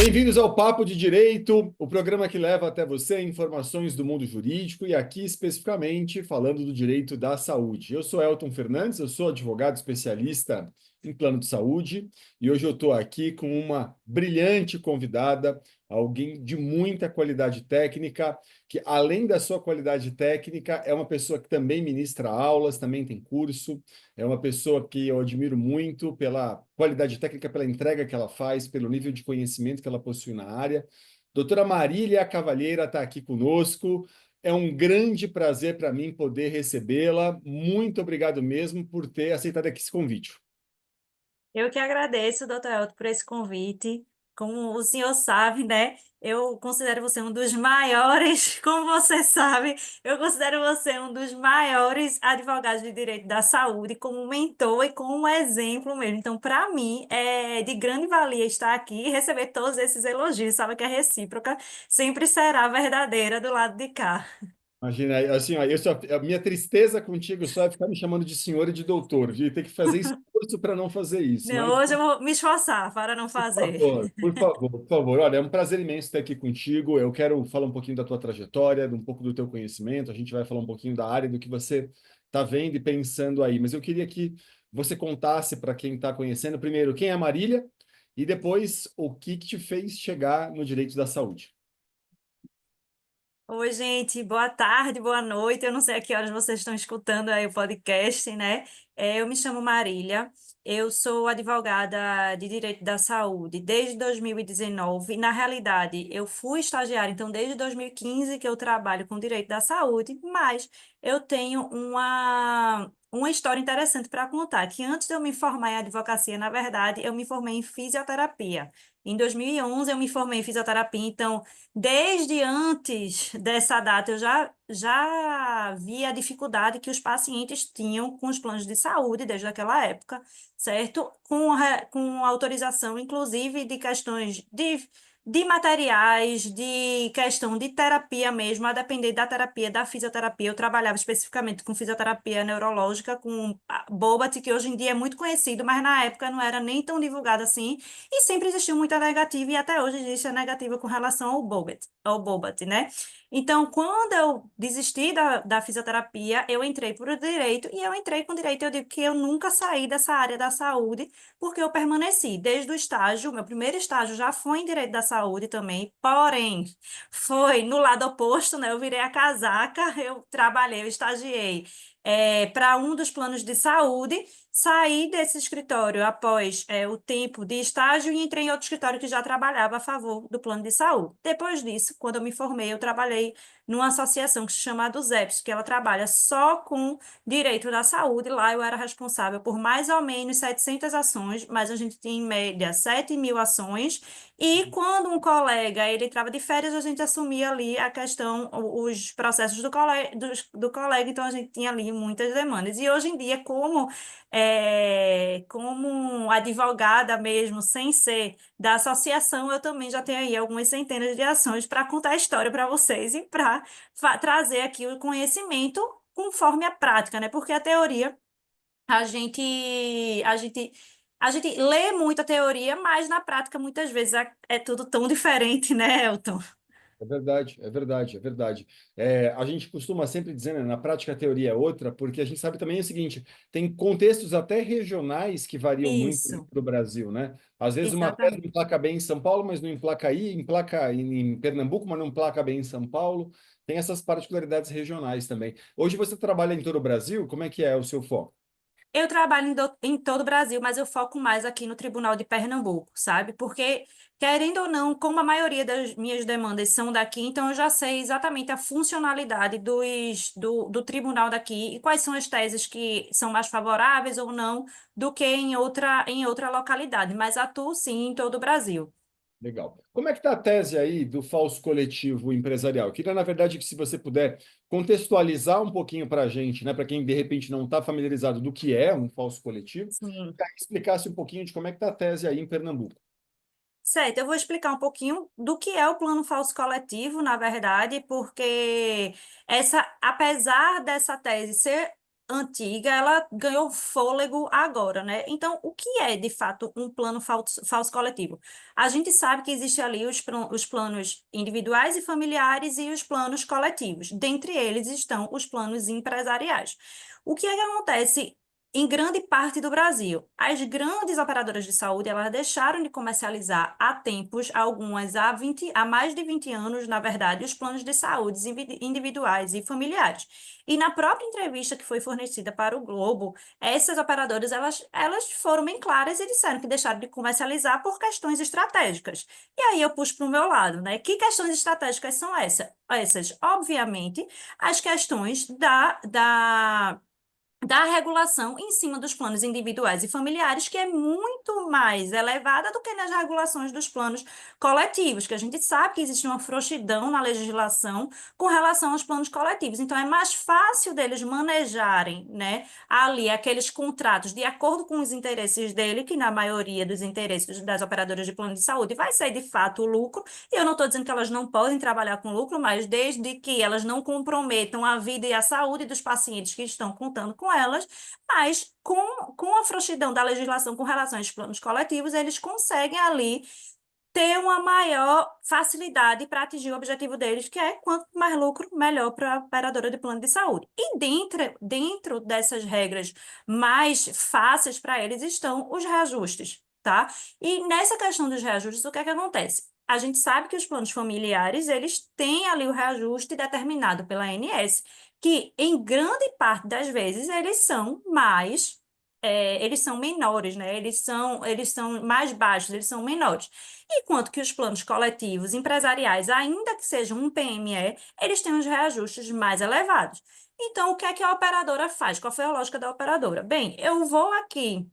Bem-vindos ao Papo de Direito, o programa que leva até você informações do mundo jurídico e aqui especificamente falando do direito da saúde. Eu sou Elton Fernandes, eu sou advogado especialista em plano de saúde e hoje eu estou aqui com uma brilhante convidada, alguém de muita qualidade técnica, que além da sua qualidade técnica é uma pessoa que também ministra aulas, também tem curso, é uma pessoa que eu admiro muito pela qualidade técnica, pela entrega que ela faz, pelo nível de conhecimento que ela possui na área. Doutora Marília Cavalheira está aqui conosco. É um grande prazer para mim poder recebê-la. Muito obrigado mesmo por ter aceitado aqui esse convite. Eu que agradeço, doutor Elton, por esse convite. Como o senhor sabe, né? Eu considero você um dos maiores, como você sabe, eu considero você um dos maiores advogados de direito da saúde, como mentor e como um exemplo mesmo. Então, para mim, é de grande valia estar aqui e receber todos esses elogios. Sabe que a recíproca sempre será verdadeira do lado de cá. Imagina, assim, ó, a minha tristeza contigo só é ficar me chamando de senhor e de doutor, de ter que fazer esforço para não fazer isso, Não, mas hoje eu vou me esforçar para não por fazer. favor, por favor, por favor. Olha, é um prazer imenso estar aqui contigo. Eu quero falar um pouquinho da tua trajetória, um pouco do teu conhecimento. A gente vai falar um pouquinho da área, do que você está vendo e pensando aí. Mas eu queria que você contasse para quem está conhecendo, primeiro, quem é a Marília e depois o que te fez chegar no direito da saúde. Oi, gente, boa tarde, boa noite. Eu não sei a que horas vocês estão escutando aí o podcast, né? Eu me chamo Marília, eu sou advogada de Direito da Saúde desde 2019. Na realidade, eu fui estagiária, então desde 2015 que eu trabalho com Direito da Saúde, mas eu tenho uma história interessante para contar, que antes de eu me formar em advocacia, na verdade, eu me formei em fisioterapia. Em 2011 eu me formei em fisioterapia, então desde antes dessa data, eu já vi a dificuldade que os pacientes tinham com os planos de saúde desde aquela época, certo? Com autorização, inclusive, de questões de materiais, de questão de terapia mesmo, a depender da terapia, da fisioterapia. Eu trabalhava especificamente com fisioterapia neurológica, com a Bobat, que hoje em dia é muito conhecido, mas na época não era nem tão divulgado assim. E sempre existiu muita negativa, e até hoje existe a negativa com relação ao Bobat, né? Então, quando eu desisti da fisioterapia, eu entrei para o direito, e eu entrei com direito, eu digo que eu nunca saí dessa área da saúde, porque eu permaneci desde o estágio, meu primeiro estágio já foi em direito da saúde também, porém, foi no lado oposto, né? Eu virei a casaca, eu trabalhei, eu estagiei para um dos planos de saúde. Saí desse escritório após o tempo de estágio e entrei em outro escritório que já trabalhava a favor do plano de saúde. Depois disso, quando eu me formei, eu trabalhei numa associação que se chama a DUSEPS, que ela trabalha só com direito da saúde. Lá eu era responsável por mais ou menos 700 ações, mas a gente tinha em média 7.000 ações. E quando um colega ele entrava de férias, a gente assumia ali a questão, os processos do colega, então a gente tinha ali muitas demandas. E hoje em dia, como advogada mesmo, sem ser da associação, eu também já tenho aí algumas centenas de ações para contar a história para vocês e para trazer aqui o conhecimento conforme a prática, né? Porque a teoria, a gente, a gente, a gente lê muita teoria, mas na prática muitas vezes é tudo tão diferente, né, Elton? É verdade, é verdade, é verdade. É, a gente costuma sempre dizer, né, na prática a teoria é outra, porque a gente sabe também o seguinte, tem contextos até regionais que variam muito Isso, no Brasil, né? Às vezes uma tese exatamente. emplaca bem em São Paulo, mas não emplaca aí, emplaca em Pernambuco, mas não emplaca bem em São Paulo. Tem essas particularidades regionais também. Hoje você trabalha em todo o Brasil, como é que é o seu foco? Eu trabalho em todo o Brasil, mas eu foco mais aqui no Tribunal de Pernambuco, sabe? Porque, querendo ou não, como a maioria das minhas demandas são daqui, então eu já sei exatamente a funcionalidade do tribunal daqui e quais são as teses que são mais favoráveis ou não do que em outra localidade. Mas atuo sim em todo o Brasil. Legal. Como é que está a tese aí do falso coletivo empresarial? Eu queria, na verdade, que se você puder contextualizar um pouquinho para a gente, né, para quem de repente não está familiarizado do que é um falso coletivo, Sim. que aí explicasse um pouquinho de como é que está a tese aí em Pernambuco. Certo, eu vou explicar um pouquinho do que é o plano falso coletivo, na verdade, porque apesar dessa tese ser antiga, ela ganhou fôlego agora, né? Então, o que é, de fato, um plano falso coletivo? A gente sabe que existe ali os planos individuais e familiares e os planos coletivos. Dentre eles estão os planos empresariais. O que é que acontece em grande parte do Brasil? As grandes operadoras de saúde, elas deixaram de comercializar há tempos, algumas há mais de 20 anos, na verdade, os planos de saúde individuais e familiares. E na própria entrevista que foi fornecida para o Globo, essas operadoras, elas foram bem claras e disseram que deixaram de comercializar por questões estratégicas. E aí eu puxo para o meu lado, né? Que questões estratégicas são essas? Obviamente, as questões da regulação em cima dos planos individuais e familiares, que é muito mais elevada do que nas regulações dos planos coletivos, que a gente sabe que existe uma frouxidão na legislação com relação aos planos coletivos. Então, é mais fácil deles manejarem, né, ali aqueles contratos de acordo com os interesses dele, que na maioria dos interesses das operadoras de plano de saúde vai ser de fato o lucro. E eu não estou dizendo que elas não podem trabalhar com lucro, mas desde que elas não comprometam a vida e a saúde dos pacientes que estão contando com elas, mas com a frouxidão da legislação com relação aos planos coletivos, eles conseguem ali ter uma maior facilidade para atingir o objetivo deles, que é quanto mais lucro, melhor para a operadora de plano de saúde. E dentro dessas regras mais fáceis para eles estão os reajustes, tá? E nessa questão dos reajustes, o que é que acontece? A gente sabe que os planos familiares, eles têm ali o reajuste determinado pela ANS, que em grande parte das vezes eles são menores, né? Eles são mais baixos, eles são menores. Enquanto que os planos coletivos empresariais, ainda que sejam um PME, eles têm os reajustes mais elevados. Então, o que é que a operadora faz? Qual foi a lógica da operadora? Bem, eu vou aqui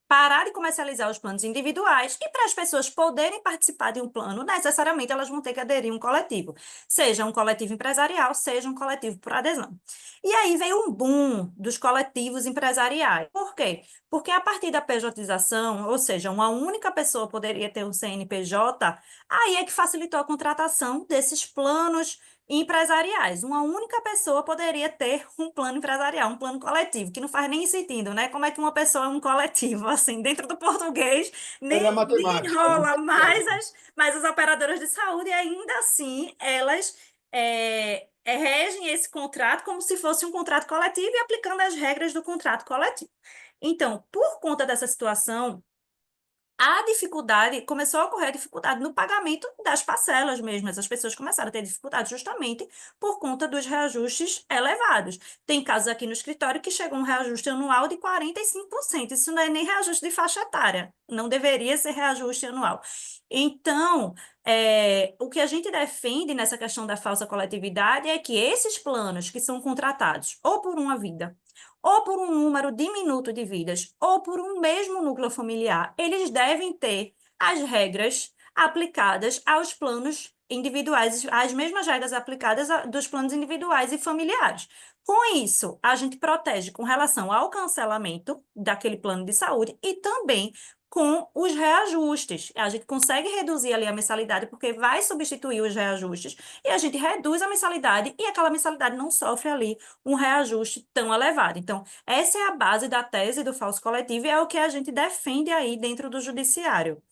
parar de comercializar os planos individuais e para as pessoas poderem participar de um plano, necessariamente elas vão ter que aderir a um coletivo, seja um coletivo empresarial, seja um coletivo por adesão. E aí veio um boom dos coletivos empresariais. Por quê? Porque a partir da pejotização, ou seja, uma única pessoa poderia ter um CNPJ, aí é que facilitou a contratação desses planos empresariais. Uma única pessoa poderia ter um plano empresarial, um plano coletivo, que não faz nem sentido, né? Como é que uma pessoa é um coletivo, assim, dentro do português, Era nem matemática, não rola, tem certo. mas as operadoras de saúde, ainda assim, elas regem esse contrato como se fosse um contrato coletivo e aplicando as regras do contrato coletivo. Então, por conta dessa situação, começou a ocorrer dificuldade no pagamento das parcelas mesmo. As pessoas começaram a ter dificuldade justamente por conta dos reajustes elevados. Tem casos aqui no escritório que chegou um reajuste anual de 45%. Isso não é nem reajuste de faixa etária. Não deveria ser reajuste anual. Então, o que a gente defende nessa questão da falsa coletividade é que esses planos que são contratados ou por uma vida ou por um número diminuto de vidas, ou por um mesmo núcleo familiar, eles devem ter as regras aplicadas aos planos individuais, as mesmas regras aplicadas dos planos individuais e familiares. Com isso, a gente protege com relação ao cancelamento daquele plano de saúde e também com os reajustes. A gente consegue reduzir ali a mensalidade porque vai substituir os reajustes e a gente reduz a mensalidade e aquela mensalidade não sofre ali um reajuste tão elevado. Então, essa é a base da tese do falso coletivo e é o que a gente defende aí dentro do judiciário.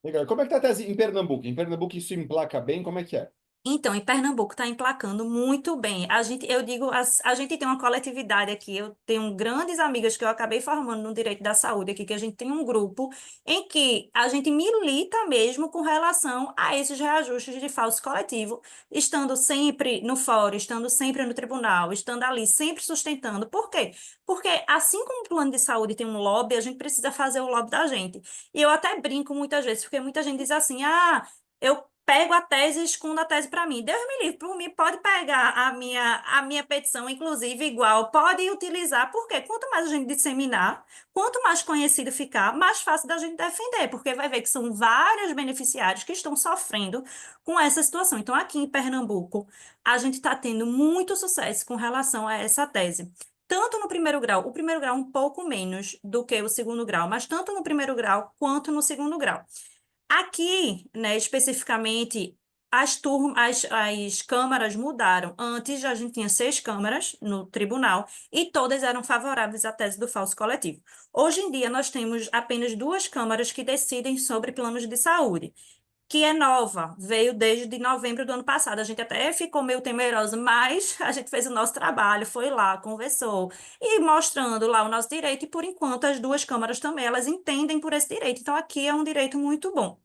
Legal. Como é que tá a tese em Pernambuco? Em Pernambuco isso emplaca bem? Como é que é? Então, em Pernambuco está emplacando muito bem. Eu digo, a gente tem uma coletividade aqui. Eu tenho grandes amigas que eu acabei formando no direito da saúde aqui, que a gente tem um grupo em que a gente milita mesmo com relação a esses reajustes de falso coletivo, estando sempre no fórum, estando sempre no tribunal, estando ali sempre sustentando. Por quê? Porque assim como o plano de saúde tem um lobby, a gente precisa fazer o lobby da gente. E eu até brinco muitas vezes, porque muita gente diz assim: ah, eu pego a tese e escondo a tese para mim. Deus me livre, por mim, pode pegar a minha petição, inclusive, igual, pode utilizar, porque quanto mais a gente disseminar, quanto mais conhecido ficar, mais fácil da gente defender, porque vai ver que são vários beneficiários que estão sofrendo com essa situação. Então, aqui em Pernambuco, a gente está tendo muito sucesso com relação a essa tese. Tanto no primeiro grau, o primeiro grau um pouco menos do que o segundo grau, mas tanto no primeiro grau quanto no segundo grau. Aqui, né, especificamente, as câmaras mudaram. Antes a gente tinha 6 câmaras no tribunal e todas eram favoráveis à tese do falso coletivo. Hoje em dia nós temos apenas 2 câmaras que decidem sobre planos de saúde, que é nova, veio desde novembro do ano passado. A gente até ficou meio temeroso, mas a gente fez o nosso trabalho, foi lá, conversou e mostrando lá o nosso direito. E por enquanto as 2 câmaras também elas entendem por esse direito. Então aqui é um direito muito bom.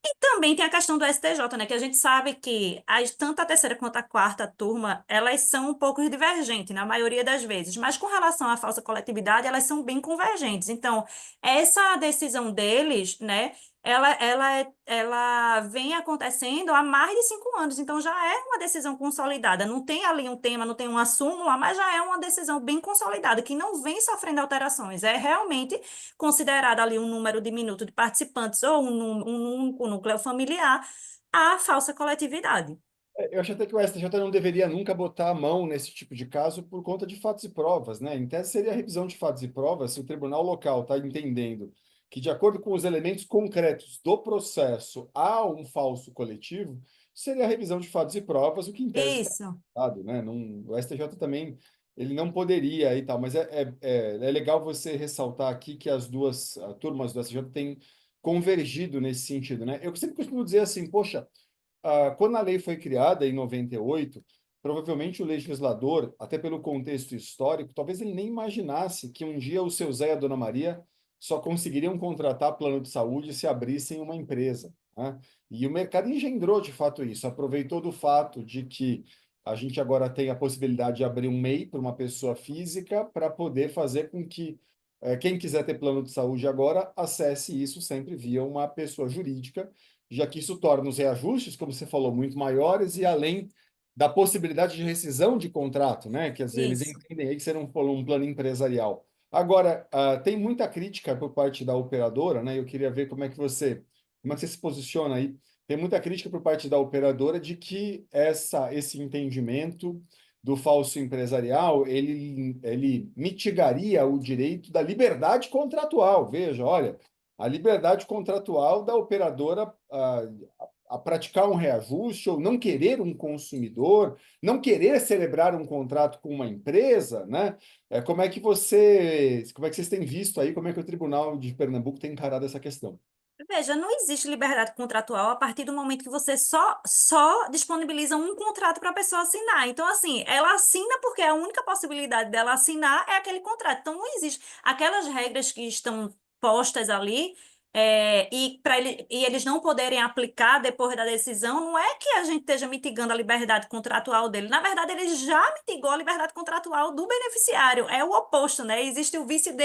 E também tem a questão do STJ, né? Que a gente sabe que tanto a terceira quanto a quarta turma, elas são um pouco divergentes, na maioria das vezes. Mas com relação à falsa coletividade, elas são bem convergentes. Então, essa decisão deles, né? Ela vem acontecendo há mais de 5 anos, então já é uma decisão consolidada. Não tem ali um tema, não tem uma súmula, mas já é uma decisão bem consolidada, que não vem sofrendo alterações. É realmente considerado ali um número diminuto de participantes ou um único núcleo familiar, a falsa coletividade. Eu acho até que o STJ não deveria nunca botar a mão nesse tipo de caso por conta de fatos e provas, né? Em tese, seria a revisão de fatos e provas se o tribunal local está entendendo que, de acordo com os elementos concretos do processo, há um falso coletivo, seria a revisão de fatos e provas, o que em tese está Isso, errado, né? Não, o STJ também ele não poderia e tal, mas é legal você ressaltar aqui que as duas turmas do STJ têm convergido nesse sentido, né? Eu sempre costumo dizer assim, poxa. Quando a lei foi criada em 98, provavelmente o legislador, até pelo contexto histórico, talvez ele nem imaginasse que um dia o seu Zé e a Dona Maria só conseguiriam contratar plano de saúde se abrissem uma empresa, né? E o mercado engendrou de fato isso, aproveitou do fato de que a gente agora tem a possibilidade de abrir um MEI para uma pessoa física para poder fazer com que quem quiser ter plano de saúde agora acesse isso sempre via uma pessoa jurídica, já que isso torna os reajustes, como você falou, muito maiores e além da possibilidade de rescisão de contrato, né? Quer dizer, eles isso. entendem aí que será um plano empresarial. Agora, tem muita crítica por parte da operadora, né? Eu queria ver como é que você se posiciona aí. Tem muita crítica por parte da operadora de que esse entendimento do falso empresarial, ele mitigaria o direito da liberdade contratual. Veja, olha, a liberdade contratual da operadora a praticar um reajuste ou não querer um consumidor, não querer celebrar um contrato com uma empresa, né? Como é que vocês têm visto aí, como é que o Tribunal de Pernambuco tem encarado essa questão? Veja, não existe liberdade contratual a partir do momento que você só disponibiliza um contrato para a pessoa assinar. Então, assim, ela assina porque a única possibilidade dela assinar é aquele contrato. Então, não existe. Aquelas regras que estão postas ali, e eles não poderem aplicar depois da decisão, não é que a gente esteja mitigando a liberdade contratual dele. Na verdade, ele já mitigou a liberdade contratual do beneficiário. É o oposto, né? Existe o vício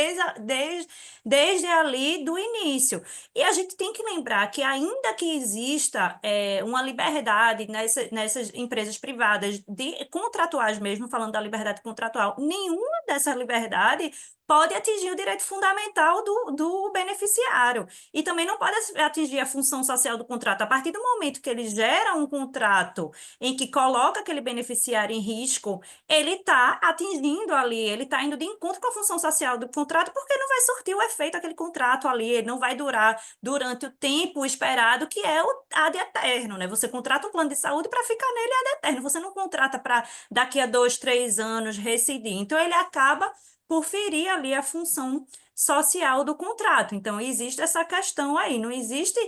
desde ali do início. E a gente tem que lembrar que, ainda que exista uma liberdade nessas empresas privadas, contratuais mesmo, falando da liberdade contratual, nenhuma dessas liberdades pode atingir o direito fundamental do beneficiário. E também não pode atingir a função social do contrato. A partir do momento que ele gera um contrato em que coloca aquele beneficiário em risco, ele está atingindo ali, ele está indo de encontro com a função social do contrato, porque não vai surtir o efeito daquele contrato ali, ele não vai durar durante o tempo esperado, que é o ad eterno, né? Você contrata um plano de saúde para ficar nele ad eterno, você não contrata para daqui a 2, 3 anos residir. Então, ele acaba por ferir ali a função social do contrato. Então, existe essa questão aí, não existe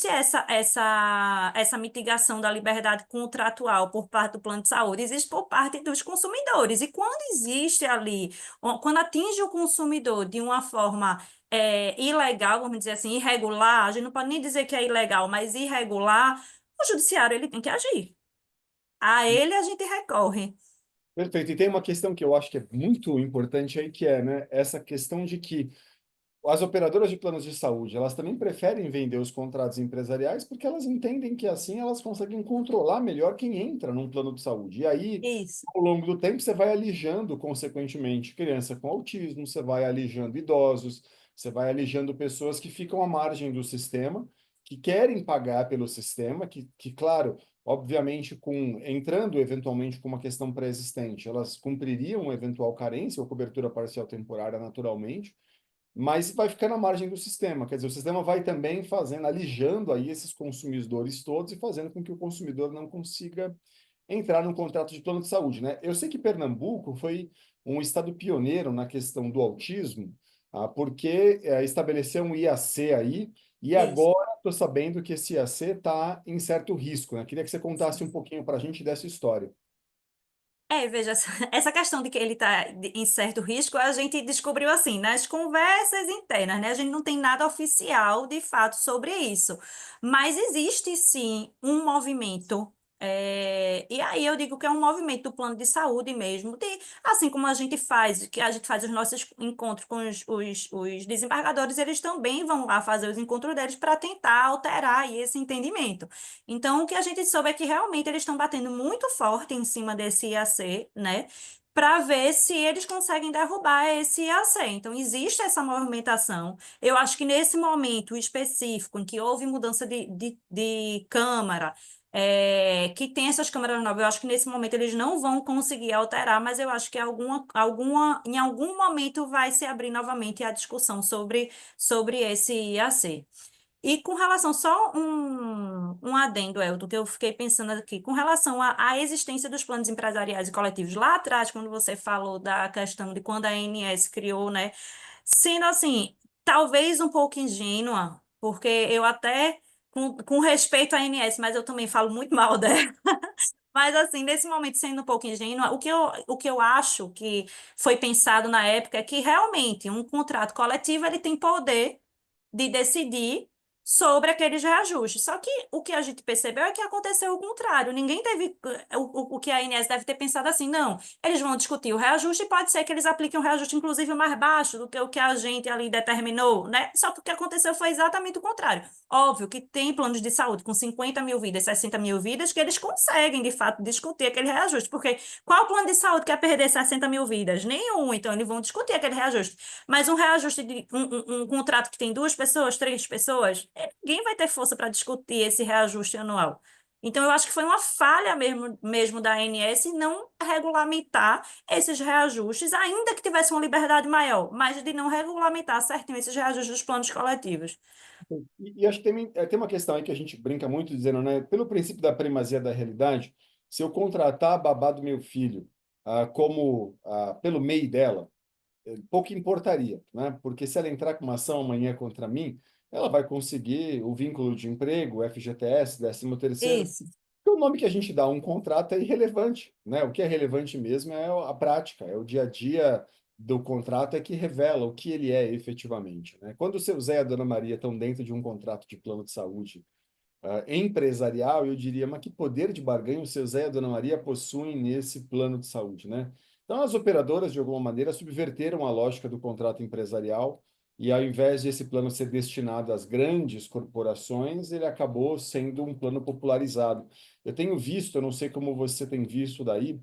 essa mitigação da liberdade contratual por parte do plano de saúde, existe por parte dos consumidores. E quando existe ali, quando atinge o consumidor de uma forma ilegal, vamos dizer assim, irregular, a gente não pode nem dizer que é ilegal, mas irregular, o judiciário ele tem que agir. A ele a gente recorre. Perfeito. E tem uma questão que eu acho que é muito importante aí, que é, né, essa questão de que as operadoras de planos de saúde, elas também preferem vender os contratos empresariais porque elas entendem que assim elas conseguem controlar melhor quem entra num plano de saúde. E aí, Isso. ao longo do tempo, você vai alijando, consequentemente, criança com autismo, você vai alijando idosos, você vai alijando pessoas que ficam à margem do sistema, que querem pagar pelo sistema, claro, obviamente, entrando eventualmente com uma questão pré-existente, elas cumpririam uma eventual carência ou cobertura parcial temporária naturalmente, mas vai ficar na margem do sistema. Quer dizer, o sistema vai também fazendo, alijando aí esses consumidores todos e fazendo com que o consumidor não consiga entrar num contrato de plano de saúde, né? Eu sei que Pernambuco foi um estado pioneiro na questão do autismo, porque estabeleceu um IAC aí, e Isso. agora estou sabendo que esse IAC está em certo risco, né? Queria que você contasse um pouquinho para a gente dessa história. Veja, essa questão de que ele está em certo risco, a gente descobriu assim, nas conversas internas, né? A gente não tem nada oficial, de fato, sobre isso. Mas existe, sim, um movimento, e aí eu digo que é um movimento do plano de saúde mesmo, assim como a gente faz, que a gente faz os nossos encontros com os desembargadores, eles também vão lá fazer os encontros deles para tentar alterar aí esse entendimento. Então, o que a gente soube é que realmente eles estão batendo muito forte em cima desse IAC, né? Para ver se eles conseguem derrubar esse IAC. Então, existe essa movimentação. Eu acho que nesse momento específico, em que houve mudança de Câmara, que tem essas câmaras novas, eu acho que nesse momento eles não vão conseguir alterar, mas eu acho que em algum momento vai se abrir novamente a discussão sobre esse IAC. E com relação, só um adendo, Elton, que eu fiquei pensando aqui, com relação à existência dos planos empresariais e coletivos, lá atrás, quando você falou da questão de quando a ANS criou, né? Sendo assim, talvez um pouco ingênua, porque eu até, com respeito à ANS, mas eu também falo muito mal dela. Mas assim, nesse momento, sendo um pouco ingênua, o que eu acho que foi pensado na época é que realmente um contrato coletivo ele tem poder de decidir sobre aqueles reajustes. Só que o que a gente percebeu é que aconteceu o contrário. Ninguém teve. O que a INS deve ter pensado assim, não, eles vão discutir o reajuste e pode ser que eles apliquem um reajuste, inclusive, mais baixo do que o que a gente ali determinou, né? Só que o que aconteceu foi exatamente o contrário. Óbvio que tem planos de saúde com 50 mil vidas, 60 mil vidas, que eles conseguem, de fato, discutir aquele reajuste. Porque qual plano de saúde quer perder 60 mil vidas? Nenhum. Então, eles vão discutir aquele reajuste. Mas um reajuste de um contrato que tem duas pessoas, três pessoas, ninguém vai ter força para discutir esse reajuste anual. Então, eu acho que foi uma falha mesmo da ANS não regulamentar esses reajustes, ainda que tivesse uma liberdade maior, mas de não regulamentar certinho esses reajustes dos planos coletivos. E acho que tem uma questão aí que a gente brinca muito dizendo, né? Pelo princípio da primazia da realidade, se eu contratar a babá do meu filho pelo MEI dela, pouco importaria, né? Porque se ela entrar com uma ação amanhã contra mim, ela vai conseguir o vínculo de emprego, o FGTS, 13º. Isso. O nome que a gente dá a um contrato é irrelevante, né? O que é relevante mesmo é a prática, é o dia a dia do contrato é que revela o que ele é efetivamente, né? Quando o seu Zé e a Dona Maria estão dentro de um contrato de plano de saúde empresarial, eu diria, mas que poder de barganha o seu Zé e a Dona Maria possuem nesse plano de saúde, né? Então, as operadoras, de alguma maneira, subverteram a lógica do contrato empresarial e, ao invés de esse plano ser destinado às grandes corporações, ele acabou sendo um plano popularizado. Eu tenho visto, eu não sei como você tem visto daí,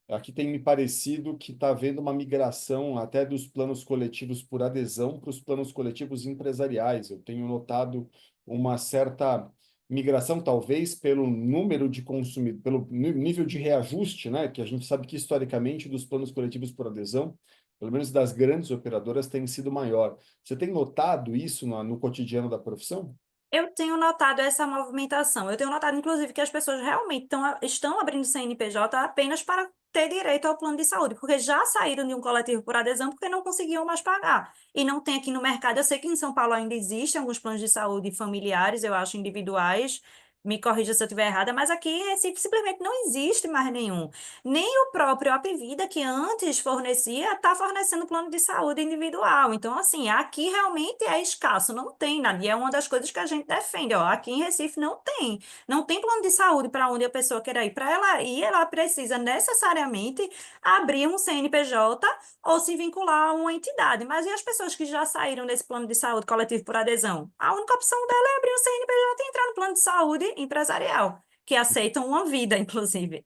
aqui tem me parecido que está havendo uma migração até dos planos coletivos por adesão para os planos coletivos empresariais. Eu tenho notado uma certa migração, talvez, pelo número de consumidores, pelo nível de reajuste, né? Que a gente sabe que, historicamente, dos planos coletivos por adesão, pelo menos das grandes operadoras, tem sido maior. Você tem notado isso no cotidiano da profissão? Eu tenho notado essa movimentação. Eu tenho notado, inclusive, que as pessoas realmente estão abrindo CNPJ apenas para ter direito ao plano de saúde, porque já saíram de um coletivo por adesão porque não conseguiam mais pagar. E não tem aqui no mercado. Eu sei que em São Paulo ainda existem alguns planos de saúde familiares, eu acho, individuais. Me corrija se eu estiver errada, mas aqui em Recife simplesmente não existe mais nenhum. Nem o próprio Apvida, que antes fornecia, está fornecendo plano de saúde individual. Então, assim, aqui realmente é escasso, não tem nada. E é uma das coisas que a gente defende, ó. Aqui em Recife não tem. Não tem plano de saúde para onde a pessoa queira ir. Para ela ir, ela precisa necessariamente abrir um CNPJ ou se vincular a uma entidade. Mas e as pessoas que já saíram desse plano de saúde coletivo por adesão? A única opção dela é abrir um CNPJ e entrar no plano de saúde empresarial, que aceitam uma vida, inclusive.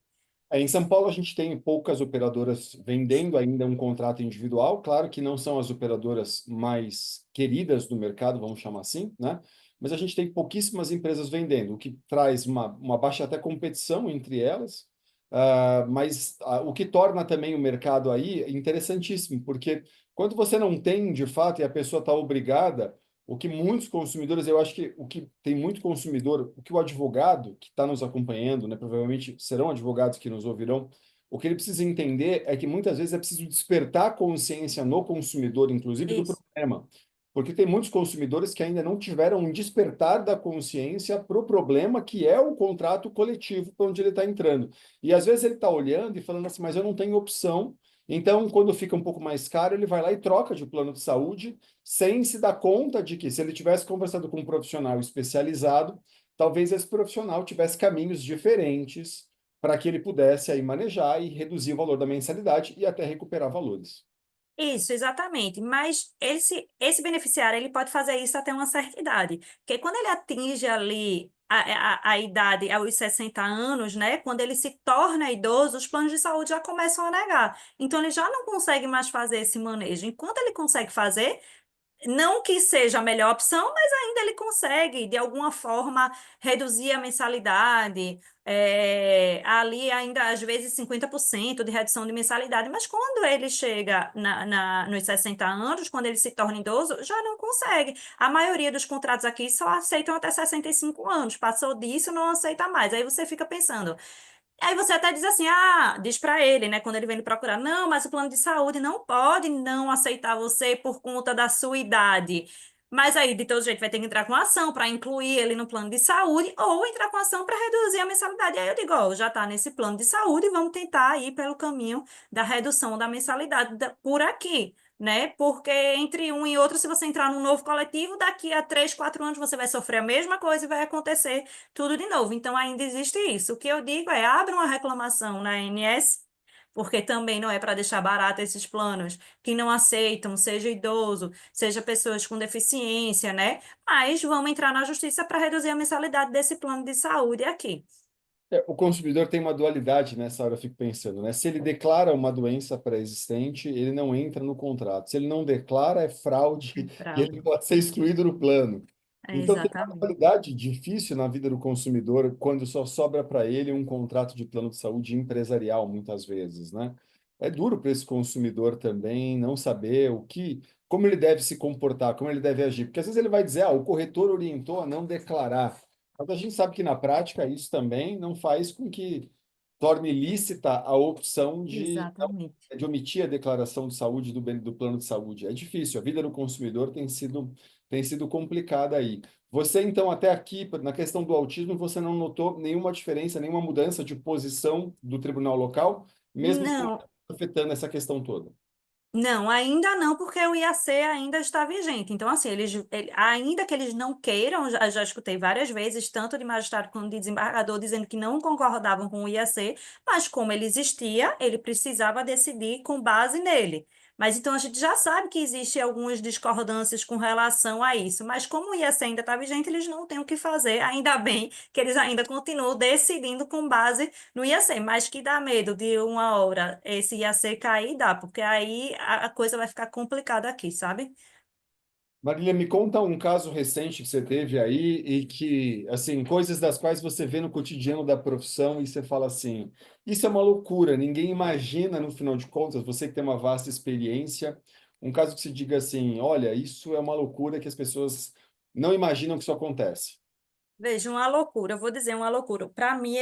Em São Paulo, a gente tem poucas operadoras vendendo ainda um contrato individual. Claro que não são as operadoras mais queridas do mercado, vamos chamar assim, né? Mas a gente tem pouquíssimas empresas vendendo, o que traz uma baixa até competição entre elas. O que torna também o mercado aí interessantíssimo, porque Quando você não tem, de fato, e a pessoa está obrigada, o que muitos consumidores, eu acho que o que tem muito consumidor, o que o advogado que está nos acompanhando, né, provavelmente serão advogados que nos ouvirão, o que ele precisa entender é que muitas vezes é preciso despertar a consciência no consumidor, inclusive do Isso. problema. Porque tem muitos consumidores que ainda não tiveram um despertar da consciência para o problema que é o contrato coletivo para onde ele está entrando. E às vezes ele está olhando e falando assim, mas eu não tenho opção. Então, quando fica um pouco mais caro, ele vai lá e troca de plano de saúde, sem se dar conta de que, se ele tivesse conversado com um profissional especializado, talvez esse profissional tivesse caminhos diferentes para que ele pudesse aí manejar e reduzir o valor da mensalidade e até recuperar valores. Isso, exatamente. Mas esse beneficiário ele pode fazer isso até uma certa idade. Porque quando ele atinge ali a idade, aos 60 anos, né? Quando ele se torna idoso, os planos de saúde já começam a negar. Então, ele já não consegue mais fazer esse manejo. Enquanto ele consegue fazer, não que seja a melhor opção, mas ainda ele consegue, de alguma forma, reduzir a mensalidade, ali ainda às vezes 50% de redução de mensalidade, mas quando ele chega nos 60 anos, quando ele se torna idoso, já não consegue. A maioria dos contratos aqui só aceitam até 65 anos, passou disso, não aceita mais. Aí você fica pensando. Aí você até diz assim, diz para ele, né, quando ele vem lhe procurar, não, mas o plano de saúde não pode não aceitar você por conta da sua idade. Mas aí, de todo jeito, vai ter que entrar com ação para incluir ele no plano de saúde ou entrar com ação para reduzir a mensalidade. Aí eu digo, ó, já está nesse plano de saúde, vamos tentar ir pelo caminho da redução da mensalidade por aqui, né? Porque entre um e outro, se você entrar num novo coletivo, daqui a 3, 4 anos você vai sofrer a mesma coisa e vai acontecer tudo de novo. Então, ainda existe isso. O que eu digo é, abra uma reclamação na ANS, porque também não é para deixar barato esses planos que não aceitam, seja idoso, seja pessoas com deficiência, né? Mas vamos entrar na justiça para reduzir a mensalidade desse plano de saúde aqui. O consumidor tem uma dualidade nessa hora, eu fico pensando, né? Se ele declara uma doença pré-existente, ele não entra no contrato. Se ele não declara, é fraude e ele Fraude. pode ser excluído do plano. Então, tem uma Exatamente. dualidade difícil na vida do consumidor quando só sobra para ele um contrato de plano de saúde empresarial, muitas vezes, né? É duro para esse consumidor também não saber como ele deve se comportar, como ele deve agir, porque às vezes ele vai dizer, o corretor orientou a não declarar. Mas a gente sabe que na prática isso também não faz com que torne lícita a opção Exatamente. de omitir a declaração de saúde do plano de saúde. É difícil, a vida do consumidor tem sido complicada aí. Você, então, até aqui, na questão do autismo, você não notou nenhuma diferença, nenhuma mudança de posição do tribunal local, mesmo com Não, afetando essa questão toda? não, ainda não, porque o IAC ainda está vigente. Então, assim, ainda que eles não queiram, já escutei várias vezes, tanto de magistrado quanto de desembargador, dizendo que não concordavam com o IAC, mas como ele existia, ele precisava decidir com base nele. Mas então a gente já sabe que existem algumas discordâncias com relação a isso, mas como o IAC ainda está vigente, eles não têm o que fazer, ainda bem que eles ainda continuam decidindo com base no IAC, mas que dá medo de uma hora esse IAC cair, dá, porque aí a coisa vai ficar complicada aqui, sabe? Marília, me conta um caso recente que você teve aí e que, assim, coisas das quais você vê no cotidiano da profissão e você fala assim, isso é uma loucura, ninguém imagina, no final de contas, você que tem uma vasta experiência, um caso que se diga assim, olha, isso é uma loucura que as pessoas não imaginam que isso acontece. Veja, uma loucura, eu vou dizer uma loucura. Para mim,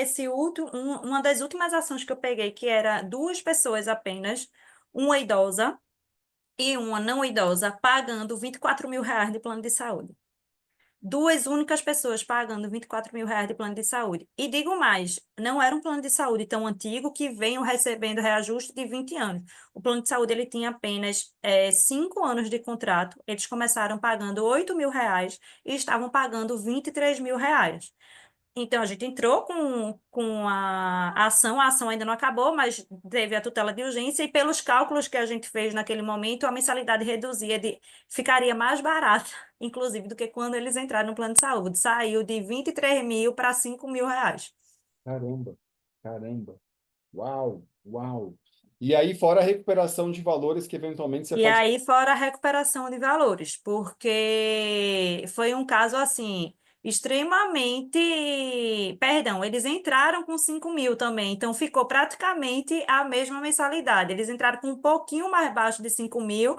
uma das últimas ações que eu peguei, que era duas pessoas apenas, uma idosa e uma não idosa, pagando R$ 24.000 de plano de saúde. Duas únicas pessoas pagando R$ 24.000 de plano de saúde. E digo mais, não era um plano de saúde tão antigo que venham recebendo reajuste de 20 anos. O plano de saúde ele tinha apenas 5 anos de contrato. Eles começaram pagando R$ 8.000 e estavam pagando R$ 23.000. Então, a gente entrou com a ação, a ação ainda não acabou, mas teve a tutela de urgência, e pelos cálculos que a gente fez naquele momento, a mensalidade ficaria mais barata, inclusive, do que quando eles entraram no plano de saúde. Saiu de 23.000 para R$ 5.000. Caramba, caramba, uau, uau. E aí, fora a recuperação de valores que eventualmente você E pode. aí, fora a recuperação de valores, porque foi um caso assim. extremamente. Perdão, eles entraram com 5 mil também, então ficou praticamente a mesma mensalidade. Eles entraram com um pouquinho mais baixo de 5 mil,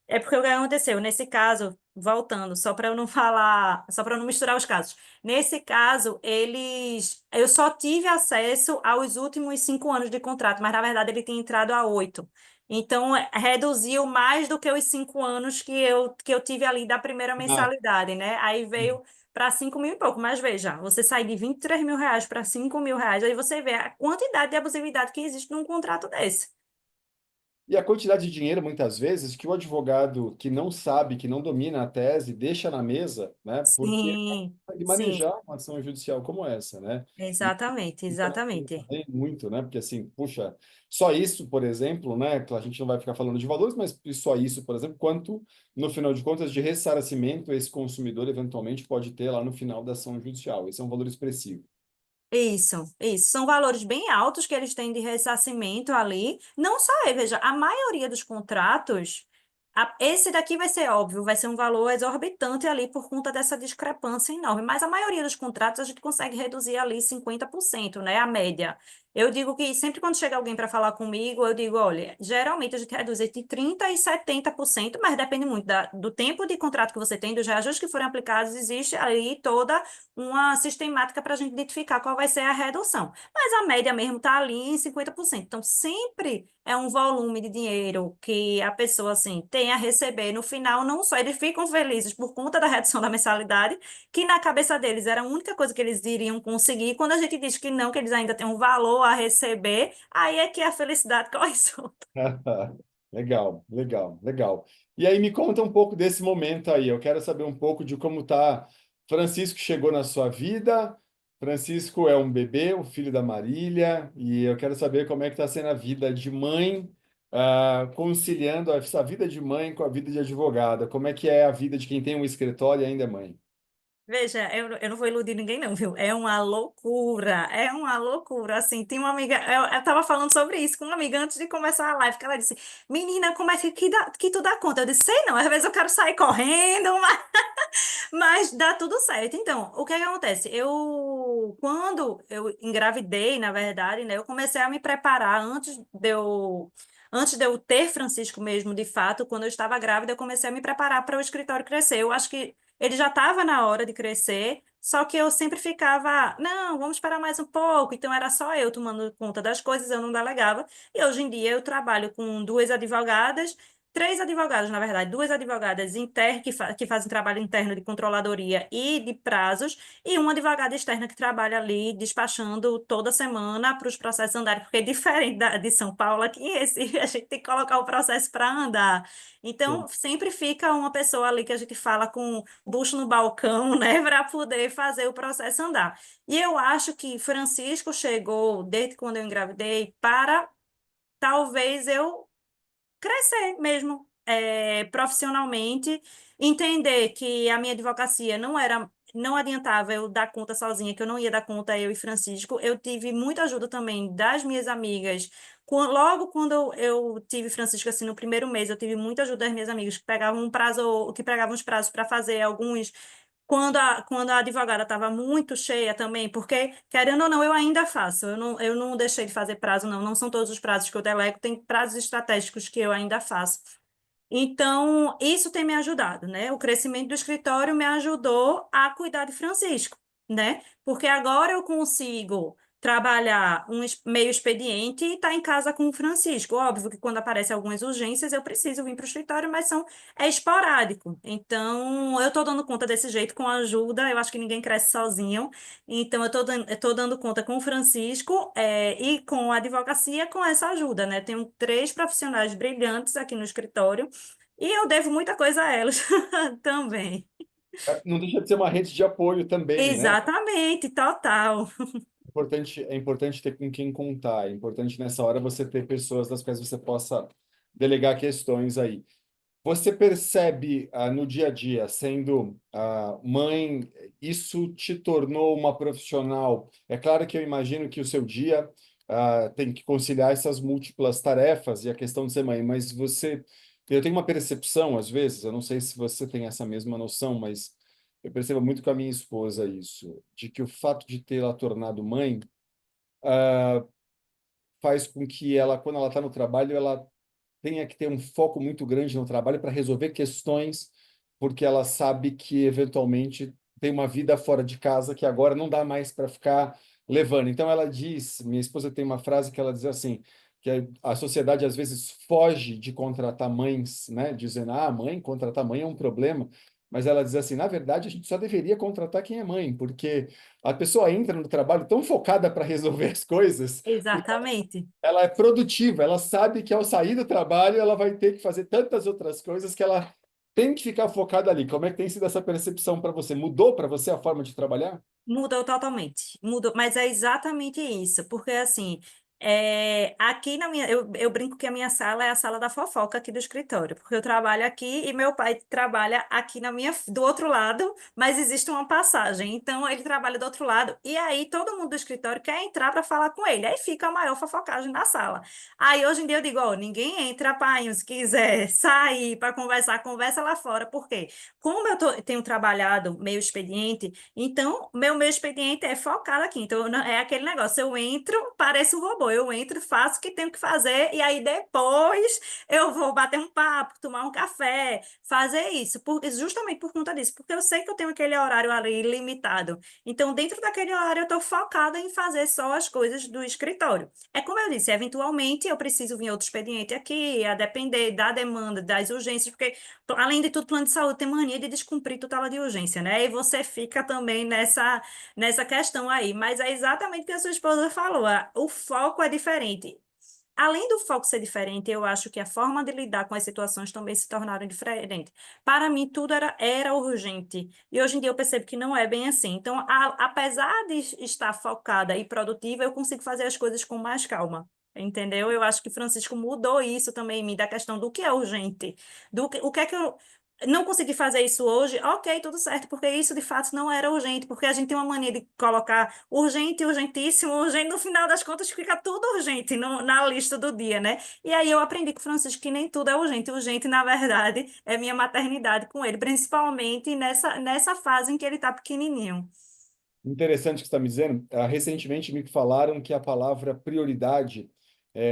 é porque o que aconteceu? Nesse caso, voltando, só para eu não falar, só para eu não misturar os casos. Nesse caso, eu só tive acesso aos últimos 5 anos de contrato, mas na verdade ele tinha entrado a 8. Então, reduziu mais do que os 5 anos que eu tive ali da primeira Ah, mensalidade, né? Aí veio para 5 mil e pouco. Mas veja, você sai de 23 mil reais para 5 mil reais, aí você vê a quantidade de abusividade que existe num contrato desse. e a quantidade de dinheiro, muitas vezes, que o advogado que não sabe, que não domina a tese, deixa na mesa, né? Porque não Sim, consegue sim. manejar uma ação judicial como essa, né? E Exatamente, isso é uma coisa exatamente. também muito, né? Porque assim, puxa, só isso, por exemplo, né? Que a gente não vai ficar falando de valores, mas só isso, por exemplo, quanto, no final de contas, de ressarcimento esse consumidor eventualmente pode ter lá no final da ação judicial. Esse é um valor expressivo. Isso, isso. São valores bem altos que eles têm de ressarcimento ali. Não só aí, veja, a maioria dos contratos, esse daqui vai ser óbvio, vai ser um valor exorbitante ali por conta dessa discrepância enorme. Mas a maioria dos contratos a gente consegue reduzir ali 50%, né? A média. Eu digo que sempre quando chega alguém para falar comigo, eu digo, olha, geralmente a gente reduz entre 30% e 70%, mas depende muito do tempo de contrato que você tem, dos reajustes que forem aplicados, existe ali toda uma sistemática para a gente identificar qual vai ser a redução. Mas a média mesmo está ali em 50%. Então, sempre é um volume de dinheiro que a pessoa, assim, tem a receber. No final, não só eles ficam felizes por conta da redução da mensalidade, que na cabeça deles era a única coisa que eles iriam conseguir. Quando a gente diz que não, que eles ainda têm um valor a receber, aí é que a felicidade corre solta. Legal, legal, legal. E aí me conta um pouco desse momento aí. Eu quero saber um pouco de como tá. Francisco chegou na sua vida. Francisco é um bebê, o filho da Marília, e eu quero saber como é que está sendo a vida de mãe, conciliando essa vida de mãe com a vida de advogada. Como é que é a vida de quem tem um escritório e ainda é mãe? Veja, eu não vou iludir ninguém, não, viu? É uma loucura. Assim, tem uma amiga, eu tava falando sobre isso com uma amiga antes de começar a live, que ela disse: Menina, como é que tu dá conta? Eu disse: Sei não, às vezes eu quero sair correndo, mas dá tudo certo. Então, o que é que acontece? Quando eu engravidei, na verdade, né, eu comecei a me preparar antes de eu ter Francisco mesmo, de fato, quando eu estava grávida, eu comecei a me preparar para o escritório crescer. Eu acho que ele já estava na hora de crescer, só que eu sempre ficava, não, vamos esperar mais um pouco. Então era só eu tomando conta das coisas, eu não delegava. E hoje em dia eu trabalho com duas advogadas, três advogadas, na verdade, duas advogadas que fazem trabalho interno de controladoria e de prazos, e uma advogada externa que trabalha ali despachando toda semana para os processos andarem, porque é diferente de São Paulo, aqui em Recife, a gente tem que colocar o processo para andar. Então, Sim. sempre fica uma pessoa ali que a gente fala com bucho no balcão, né, para poder fazer o processo andar. E eu acho que Francisco chegou, desde quando eu engravidei, para talvez eu crescer mesmo, profissionalmente, entender que a minha advocacia não adiantava eu dar conta sozinha, que eu não ia dar conta eu e Francisco. Eu tive muita ajuda também das minhas amigas. Logo quando eu tive Francisco, assim, no primeiro mês, eu tive muita ajuda das minhas amigas que pegavam os prazos para fazer alguns quando a advogada estava muito cheia também, porque, querendo ou não, eu ainda faço. Eu não deixei de fazer prazo, não. Não são todos os prazos que eu delego, tem prazos estratégicos que eu ainda faço. Então, isso tem me ajudado, né? O crescimento do escritório me ajudou a cuidar de Francisco, né? Porque agora eu consigo trabalhar meio expediente e estar em casa com o Francisco. Óbvio que quando aparecem algumas urgências, eu preciso vir para o escritório, mas é esporádico. Então, eu estou dando conta desse jeito com ajuda. Eu acho que ninguém cresce sozinho. Então, eu tô dando conta com o Francisco, e com a advocacia com essa ajuda, né? Tenho três profissionais brilhantes aqui no escritório e eu devo muita coisa a elas também. Não deixa de ser uma rede de apoio também, né? Exatamente, total. É importante ter com quem contar. É importante nessa hora você ter pessoas das quais você possa delegar questões aí. Você percebe no dia a dia, sendo mãe, isso te tornou uma profissional? É claro que eu imagino que o seu dia tem que conciliar essas múltiplas tarefas e a questão de ser mãe, mas eu tenho uma percepção, às vezes, eu não sei se você tem essa mesma noção, mas Eu percebo muito com a minha esposa isso, de que o fato de ter ela tornado mãe faz com que ela, quando ela está no trabalho, ela tenha que ter um foco muito grande no trabalho para resolver questões, porque ela sabe que eventualmente tem uma vida fora de casa que agora não dá mais para ficar levando. Então ela diz, minha esposa tem uma frase que ela diz assim, que a sociedade às vezes foge de contratar mães, né, dizendo, ah, mãe, contratar mãe é um problema. Mas ela diz assim, na verdade, a gente só deveria contratar quem é mãe, porque a pessoa entra no trabalho tão focada para resolver as coisas, Exatamente. ela é produtiva, ela sabe que ao sair do trabalho ela vai ter que fazer tantas outras coisas que ela tem que ficar focada ali. Como é que tem sido essa percepção para você? Mudou para você a forma de trabalhar? Mudou totalmente, mudou, mas é exatamente isso, porque assim, aqui na minha, eu brinco que a minha sala é a sala da fofoca aqui do escritório, porque eu trabalho aqui e meu pai trabalha aqui do outro lado, mas existe uma passagem, então ele trabalha do outro lado, e aí todo mundo do escritório quer entrar para falar com ele, aí fica a maior fofocagem na sala. Aí hoje em dia eu digo, ó, ninguém entra, pai, se quiser sair para conversar, conversa lá fora, por quê? Como tenho trabalhado meio expediente, então, meu expediente é focado aqui. Então, é aquele negócio. Eu entro, pareço um robô. Eu entro, faço o que tenho que fazer, e aí depois eu vou bater um papo, tomar um café, fazer isso. Justamente por conta disso, porque eu sei que eu tenho aquele horário ali limitado. Então, dentro daquele horário, eu estou focada em fazer só as coisas do escritório. É como eu disse, eventualmente eu preciso vir outro expediente aqui, a depender da demanda, das urgências, porque além de tudo, plano de saúde tem mania de descumprir tutela de urgência, né? E você fica também nessa questão aí. Mas é exatamente o que a sua esposa falou. O foco é diferente. Além do foco ser diferente, eu acho que a forma de lidar com as situações também se tornaram diferentes. Para mim, tudo era urgente. E hoje em dia eu percebo que não é bem assim. Então, apesar de estar focada e produtiva, eu consigo fazer as coisas com mais calma. Entendeu? Eu acho que Francisco mudou isso também em mim, da questão do que é urgente. O que é que eu não consegui fazer isso hoje? Ok, tudo certo, porque isso de fato não era urgente, porque a gente tem uma mania de colocar urgente, urgentíssimo, urgente, no final das contas fica tudo urgente na lista do dia, né? E aí eu aprendi com o Francisco que nem tudo é urgente. Urgente, na verdade, é minha maternidade com ele, principalmente nessa fase em que ele está pequenininho. Interessante o que você está me dizendo. Recentemente me falaram que a palavra prioridade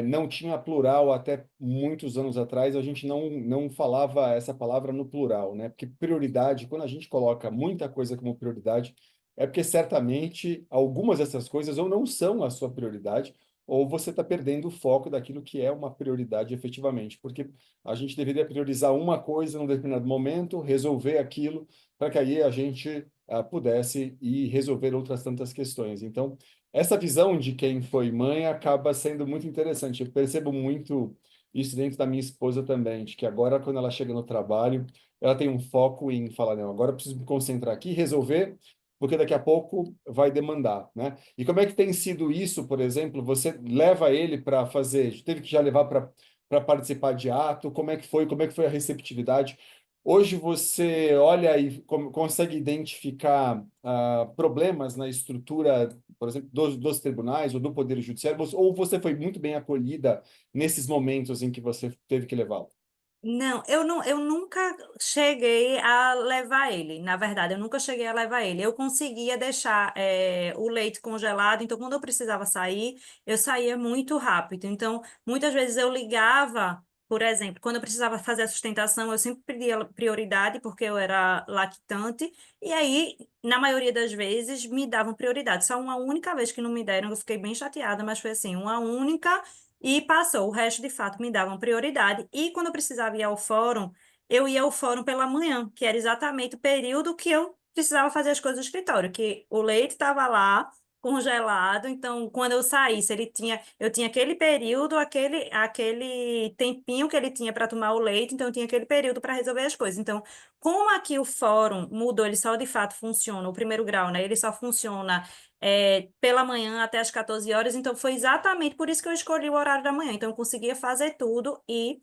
não tinha plural até muitos anos atrás. A gente não falava essa palavra no plural, né? Porque prioridade, quando a gente coloca muita coisa como prioridade, é porque certamente algumas dessas coisas ou não são a sua prioridade, ou você está perdendo o foco daquilo que é uma prioridade efetivamente. Porque a gente deveria priorizar uma coisa num determinado momento, resolver aquilo, para que aí a gente pudesse ir resolver outras tantas questões. Então, essa visão de quem foi mãe acaba sendo muito interessante. Eu percebo muito isso dentro da minha esposa também, de que agora, quando ela chega no trabalho, ela tem um foco em falar, não, agora eu preciso me concentrar aqui e resolver, porque daqui a pouco vai demandar, né? E como é que tem sido isso, por exemplo? Você leva ele para fazer, teve que já levar para participar de ato? Como é que foi? Como é que foi a receptividade? Hoje você olha e consegue identificar problemas na estrutura, por exemplo, dos tribunais ou do Poder Judiciário, ou você foi muito bem acolhida nesses momentos em que você teve que levá-lo? Não, eu nunca cheguei a levar ele. Na verdade, eu nunca cheguei a levar ele. Eu conseguia deixar o leite congelado, então quando eu precisava sair, eu saía muito rápido. Então, muitas vezes eu ligava, por exemplo, quando eu precisava fazer a sustentação, eu sempre pedia prioridade, porque eu era lactante, e aí, na maioria das vezes, me davam prioridade. Só uma única vez que não me deram, eu fiquei bem chateada, mas foi assim, uma única. E passou, o resto de fato me davam prioridade. E quando eu precisava ir ao fórum, eu ia ao fórum pela manhã, que era exatamente o período que eu precisava fazer as coisas do escritório, que o leite estava lá congelado, então quando eu saísse, eu tinha aquele período, aquele tempinho que ele tinha para tomar o leite, então eu tinha aquele período para resolver as coisas. Então, como aqui o fórum mudou, ele só de fato funciona, o primeiro grau, né? Ele só funciona pela manhã até as 14 horas, então foi exatamente por isso que eu escolhi o horário da manhã. Então eu conseguia fazer tudo e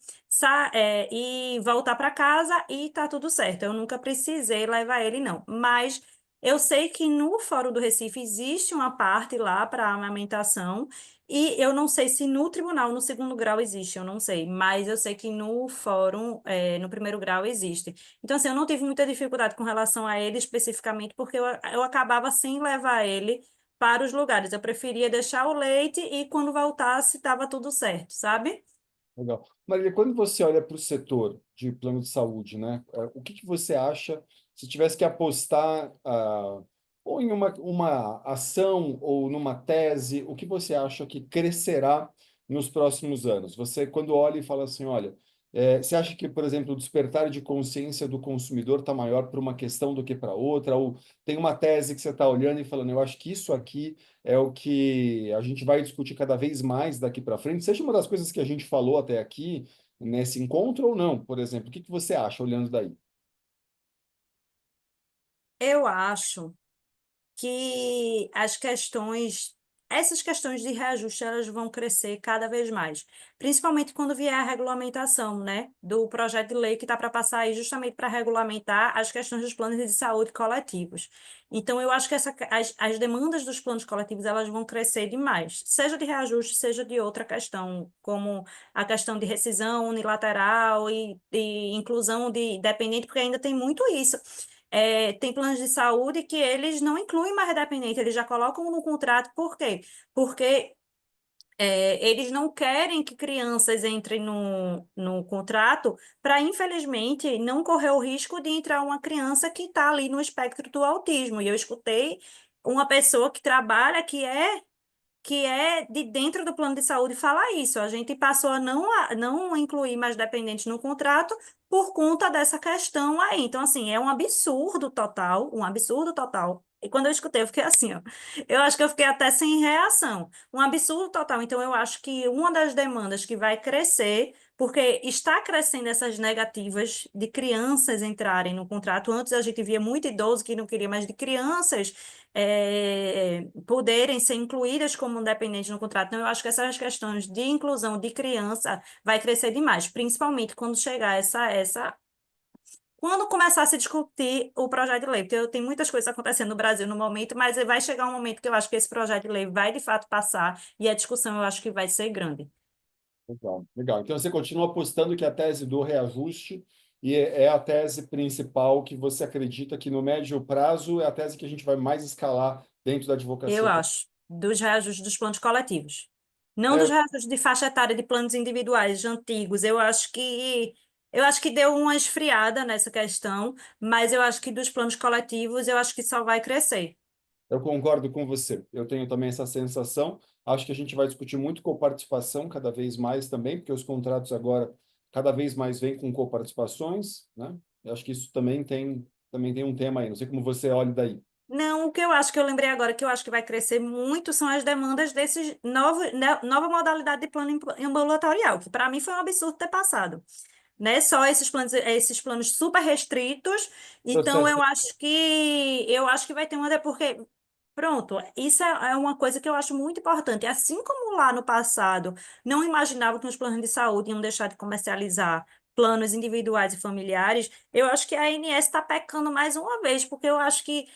voltar para casa e tá tudo certo. Eu nunca precisei levar ele, não. Mas Eu sei que no Fórum do Recife existe uma parte lá para amamentação, e eu não sei se no tribunal, no segundo grau, existe, eu não sei, mas eu sei que no fórum, no primeiro grau, existe. Então, assim, eu não tive muita dificuldade com relação a ele especificamente, porque eu acabava sem levar ele para os lugares. Eu preferia deixar o leite e quando voltasse, estava tudo certo, sabe? Legal. Marília, quando você olha para o setor de plano de saúde, né, o que que você acha, se tivesse que apostar ou em uma ação ou numa tese, o que você acha que crescerá nos próximos anos? Você, quando olha e fala assim, olha, você acha que, por exemplo, o despertar de consciência do consumidor está maior para uma questão do que para outra? Ou tem uma tese que você está olhando e falando, eu acho que isso aqui é o que a gente vai discutir cada vez mais daqui para frente, seja uma das coisas que a gente falou até aqui nesse encontro ou não, por exemplo. O que que você acha olhando daí? Eu acho que essas questões de reajuste, elas vão crescer cada vez mais, principalmente quando vier a regulamentação, né, do projeto de lei que está para passar aí justamente para regulamentar as questões dos planos de saúde coletivos. Então, eu acho que as demandas dos planos coletivos, elas vão crescer demais, seja de reajuste, seja de outra questão, como a questão de rescisão unilateral e inclusão de dependente, porque ainda tem muito isso. Tem planos de saúde que eles não incluem mais dependente, eles já colocam no contrato. Por quê? Porque eles não querem que crianças entrem no contrato para, infelizmente, não correr o risco de entrar uma criança que está ali no espectro do autismo. E eu escutei uma pessoa que trabalha, que é de dentro do plano de saúde falar isso. A gente passou a não incluir mais dependentes no contrato por conta dessa questão aí. Então, assim, é um absurdo total. E quando eu escutei, eu fiquei assim, ó. Eu acho que eu fiquei até sem reação. Um absurdo total. Então, eu acho que uma das demandas que vai crescer, porque está crescendo essas negativas de crianças entrarem no contrato. Antes a gente via muito idoso que não queria mais de crianças poderem ser incluídas como dependentes no contrato. Então, eu acho que essas questões de inclusão de criança vai crescer demais, principalmente quando chegar quando começar a se discutir o projeto de lei, porque tem muitas coisas acontecendo no Brasil no momento, mas vai chegar um momento que eu acho que esse projeto de lei vai de fato passar e a discussão eu acho que vai ser grande. Legal, legal. Então você continua apostando que a tese do reajuste é a tese principal que você acredita que no médio prazo é a tese que a gente vai mais escalar dentro da Eu advocacia. acho, dos reajustes dos planos coletivos. Não dos É, reajustes de faixa etária de planos individuais de antigos. Eu acho que deu uma esfriada nessa questão, mas eu acho que dos planos coletivos, eu acho que só vai crescer. eu concordo com você. Eu tenho também essa sensação. Acho que a gente vai discutir muito coparticipação cada vez mais também, porque os contratos agora cada vez mais vêm com coparticipações, né? Eu acho que isso também tem um tema aí. Não sei como você olha daí. Não, o que eu acho que eu lembrei agora, que eu acho que vai crescer muito, são as demandas desses nova modalidade de plano ambulatorial, que para mim foi um absurdo ter passado, né? Só esses planos super restritos. Então Processo. eu acho que vai ter uma, porque pronto, isso é uma coisa que eu acho muito importante. Assim como lá no passado não imaginava que os planos de saúde iam deixar de comercializar planos individuais e familiares, eu acho que a ANS está pecando mais uma vez, porque eu acho que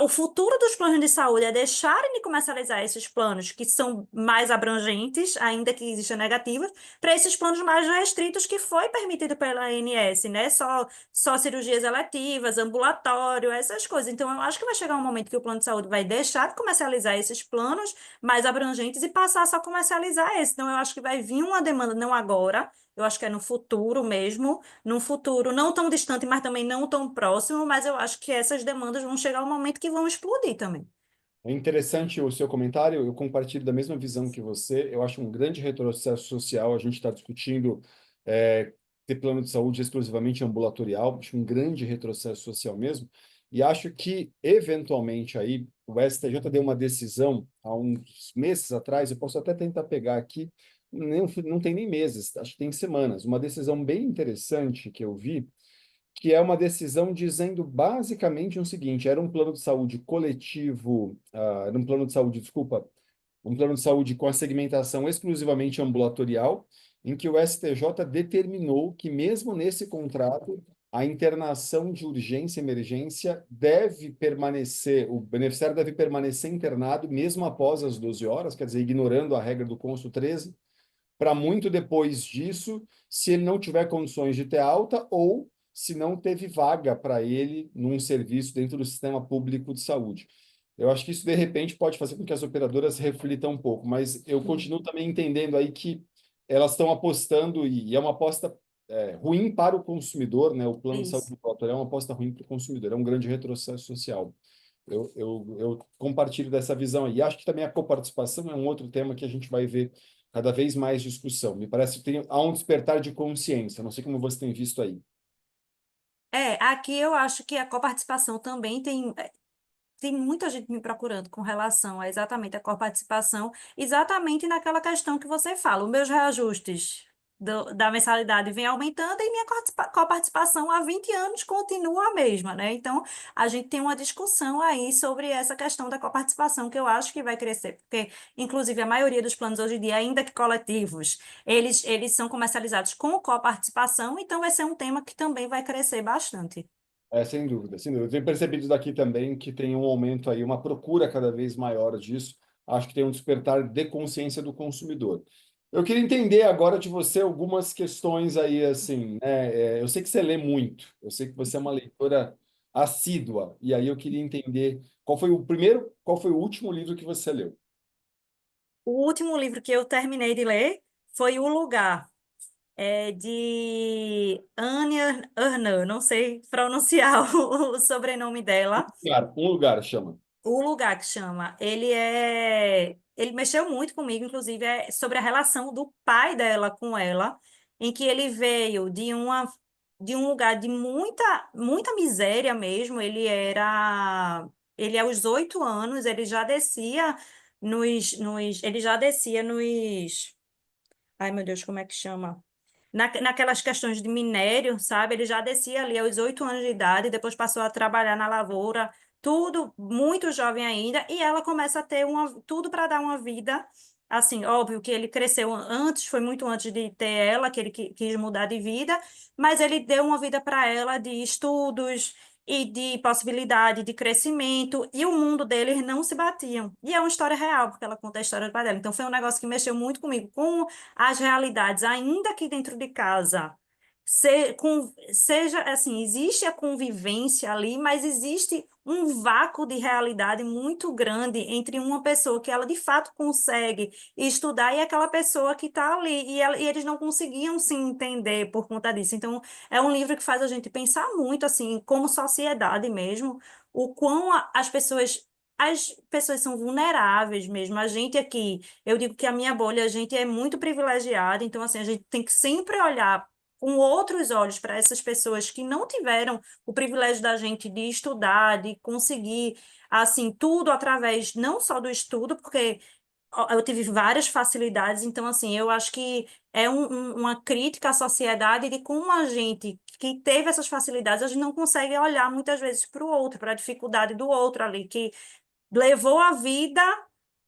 o futuro dos planos de saúde é deixarem de comercializar esses planos que são mais abrangentes, ainda que existam negativas, para esses planos mais restritos que foi permitido pela ANS, né? Só cirurgias eletivas, ambulatório, essas coisas. Então, eu acho que vai chegar um momento que o plano de saúde vai deixar de comercializar esses planos mais abrangentes e passar só a comercializar esse. Então, eu acho que vai vir uma demanda, não agora, eu acho que é no futuro mesmo, num futuro não tão distante, mas também não tão próximo, mas eu acho que essas demandas vão chegar um momento que vão explodir também. É interessante o seu comentário, eu compartilho da mesma visão que você. Eu acho um grande retrocesso social a gente está discutindo ter plano de saúde exclusivamente ambulatorial, acho um grande retrocesso social mesmo, e acho que, eventualmente, aí o STJ deu uma decisão há uns meses atrás, eu posso até tentar pegar aqui, não tem nem meses, acho que tem semanas, uma decisão bem interessante que eu vi, que é uma decisão dizendo basicamente o seguinte: era um plano de saúde coletivo, era um plano de saúde, desculpa, um plano de saúde com a segmentação exclusivamente ambulatorial, em que o STJ determinou que mesmo nesse contrato a internação de urgência e emergência deve permanecer, o beneficiário deve permanecer internado mesmo após as 12 horas, quer dizer, ignorando a regra do cônsul 13, para muito depois disso, se ele não tiver condições de ter alta ou se não teve vaga para ele num serviço dentro do sistema público de saúde. Eu acho que isso, de repente, pode fazer com que as operadoras reflitam um pouco, mas eu Sim. continuo também entendendo aí que elas estão apostando, e é uma aposta ruim para o consumidor, né? O plano de saúde Isso. ambulatorial é uma aposta ruim para o consumidor, é um grande retrocesso social. Eu compartilho dessa visão aí. E acho que também a coparticipação é um outro tema que a gente vai ver cada vez mais discussão. Me parece que há um despertar de consciência. Não sei como você tem visto aí. Aqui eu acho que a coparticipação também tem muita gente me procurando com relação a exatamente a coparticipação, exatamente naquela questão que você fala. Os meus reajustes da mensalidade vem aumentando e minha coparticipação há 20 anos continua a mesma, né? Então, a gente tem uma discussão aí sobre essa questão da coparticipação, que eu acho que vai crescer, porque, inclusive, a maioria dos planos hoje em dia, ainda que coletivos, eles são comercializados com coparticipação, então vai ser um tema que também vai crescer bastante. Sem dúvida, sem dúvida. Eu tenho percebido daqui também que tem um aumento aí, uma procura cada vez maior disso. Acho que tem um despertar de consciência do consumidor. Eu queria entender agora de você algumas questões aí, assim, né? Eu sei que você lê muito, eu sei que você é uma leitora assídua, e aí eu queria entender qual foi o último livro que você leu? O último livro que eu terminei de ler foi O Lugar, de Anya Ernaux, não sei pronunciar o sobrenome dela. Um lugar chama. O Lugar que chama. Ele mexeu muito comigo, inclusive, é sobre a relação do pai dela com ela, em que ele veio de um lugar de muita miséria mesmo. Ele aos 8 anos, ele já descia ele já descia nos, ai meu Deus, como é que chama? Naquelas questões de minério, sabe? Ele já descia ali aos 8 anos de idade, depois passou a trabalhar na lavoura, tudo muito jovem ainda, e ela começa a ter tudo para dar uma vida. Assim, óbvio que ele cresceu antes, foi muito antes de ter ela, que ele quis mudar de vida, mas ele deu uma vida para ela de estudos e de possibilidade de crescimento, e o mundo deles não se batiam. E é uma história real, porque ela conta a história do pai dela. Então foi um negócio que mexeu muito comigo, com as realidades, ainda que dentro de casa, seja assim, existe a convivência ali, mas existe um vácuo de realidade muito grande entre uma pessoa que ela de fato consegue estudar e aquela pessoa que está ali, e eles não conseguiam se entender por conta disso. Então, é um livro que faz a gente pensar muito, assim, como sociedade mesmo, o quão as pessoas são vulneráveis mesmo. A gente aqui, eu digo que a minha bolha, a gente é muito privilegiada, então assim, a gente tem que sempre olhar com outros olhos para essas pessoas que não tiveram o privilégio da gente de estudar, de conseguir assim tudo através não só do estudo, porque eu tive várias facilidades, então assim, eu acho que é uma crítica à sociedade de como a gente que teve essas facilidades, a gente não consegue olhar muitas vezes para o outro, para a dificuldade do outro ali, que levou a vida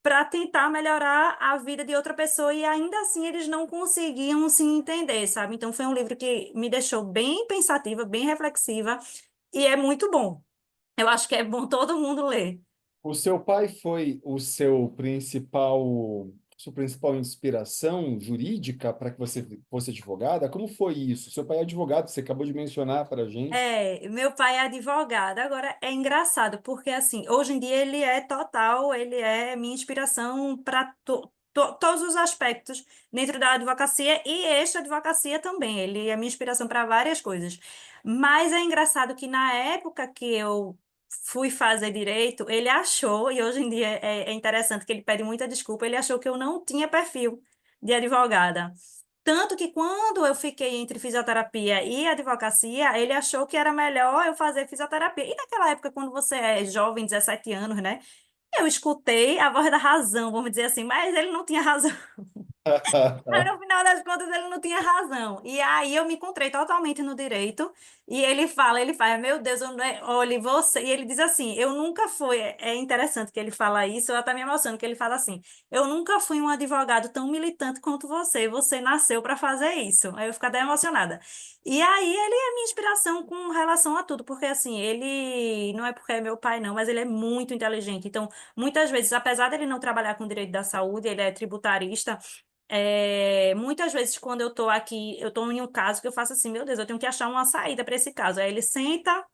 para tentar melhorar a vida de outra pessoa e ainda assim eles não conseguiam se entender, sabe? Então foi um livro que me deixou bem pensativa, bem reflexiva e é muito bom. Eu acho que é bom todo mundo ler. O seu pai foi sua principal inspiração jurídica para que você fosse advogada? Como foi isso? Seu pai é advogado, você acabou de mencionar para a gente. Meu pai é advogado. Agora é engraçado, porque assim, hoje em dia ele é total, ele é minha inspiração para todos os aspectos dentro da advocacia e extra-advocacia também. Ele é minha inspiração para várias coisas. Mas é engraçado que na época que eu fui fazer direito, ele achou, e hoje em dia é interessante que ele pede muita desculpa, ele achou que eu não tinha perfil de advogada. Tanto que quando eu fiquei entre fisioterapia e advocacia, ele achou que era melhor eu fazer fisioterapia. E naquela época, quando você é jovem, 17 anos, né? Eu escutei a voz da razão, vamos dizer assim, mas ele não tinha razão. Mas no final das contas ele não tinha razão. E aí eu me encontrei totalmente no direito E ele faz, meu Deus, olhe você. E ele diz assim, eu nunca fui. É interessante que ele fala isso, eu até me emociono que ele fala assim, eu nunca fui um advogado tão militante quanto você. Você nasceu para fazer isso. Aí eu fico até emocionada. E aí ele é minha inspiração com relação a tudo, porque assim, ele não é porque é meu pai, não, mas ele é muito inteligente. Então, muitas vezes, apesar dele não trabalhar com direito da saúde, ele é tributarista. Muitas vezes, quando eu estou aqui, eu estou em um caso que eu faço assim, meu Deus, eu tenho que achar uma saída para esse caso. Aí ele senta,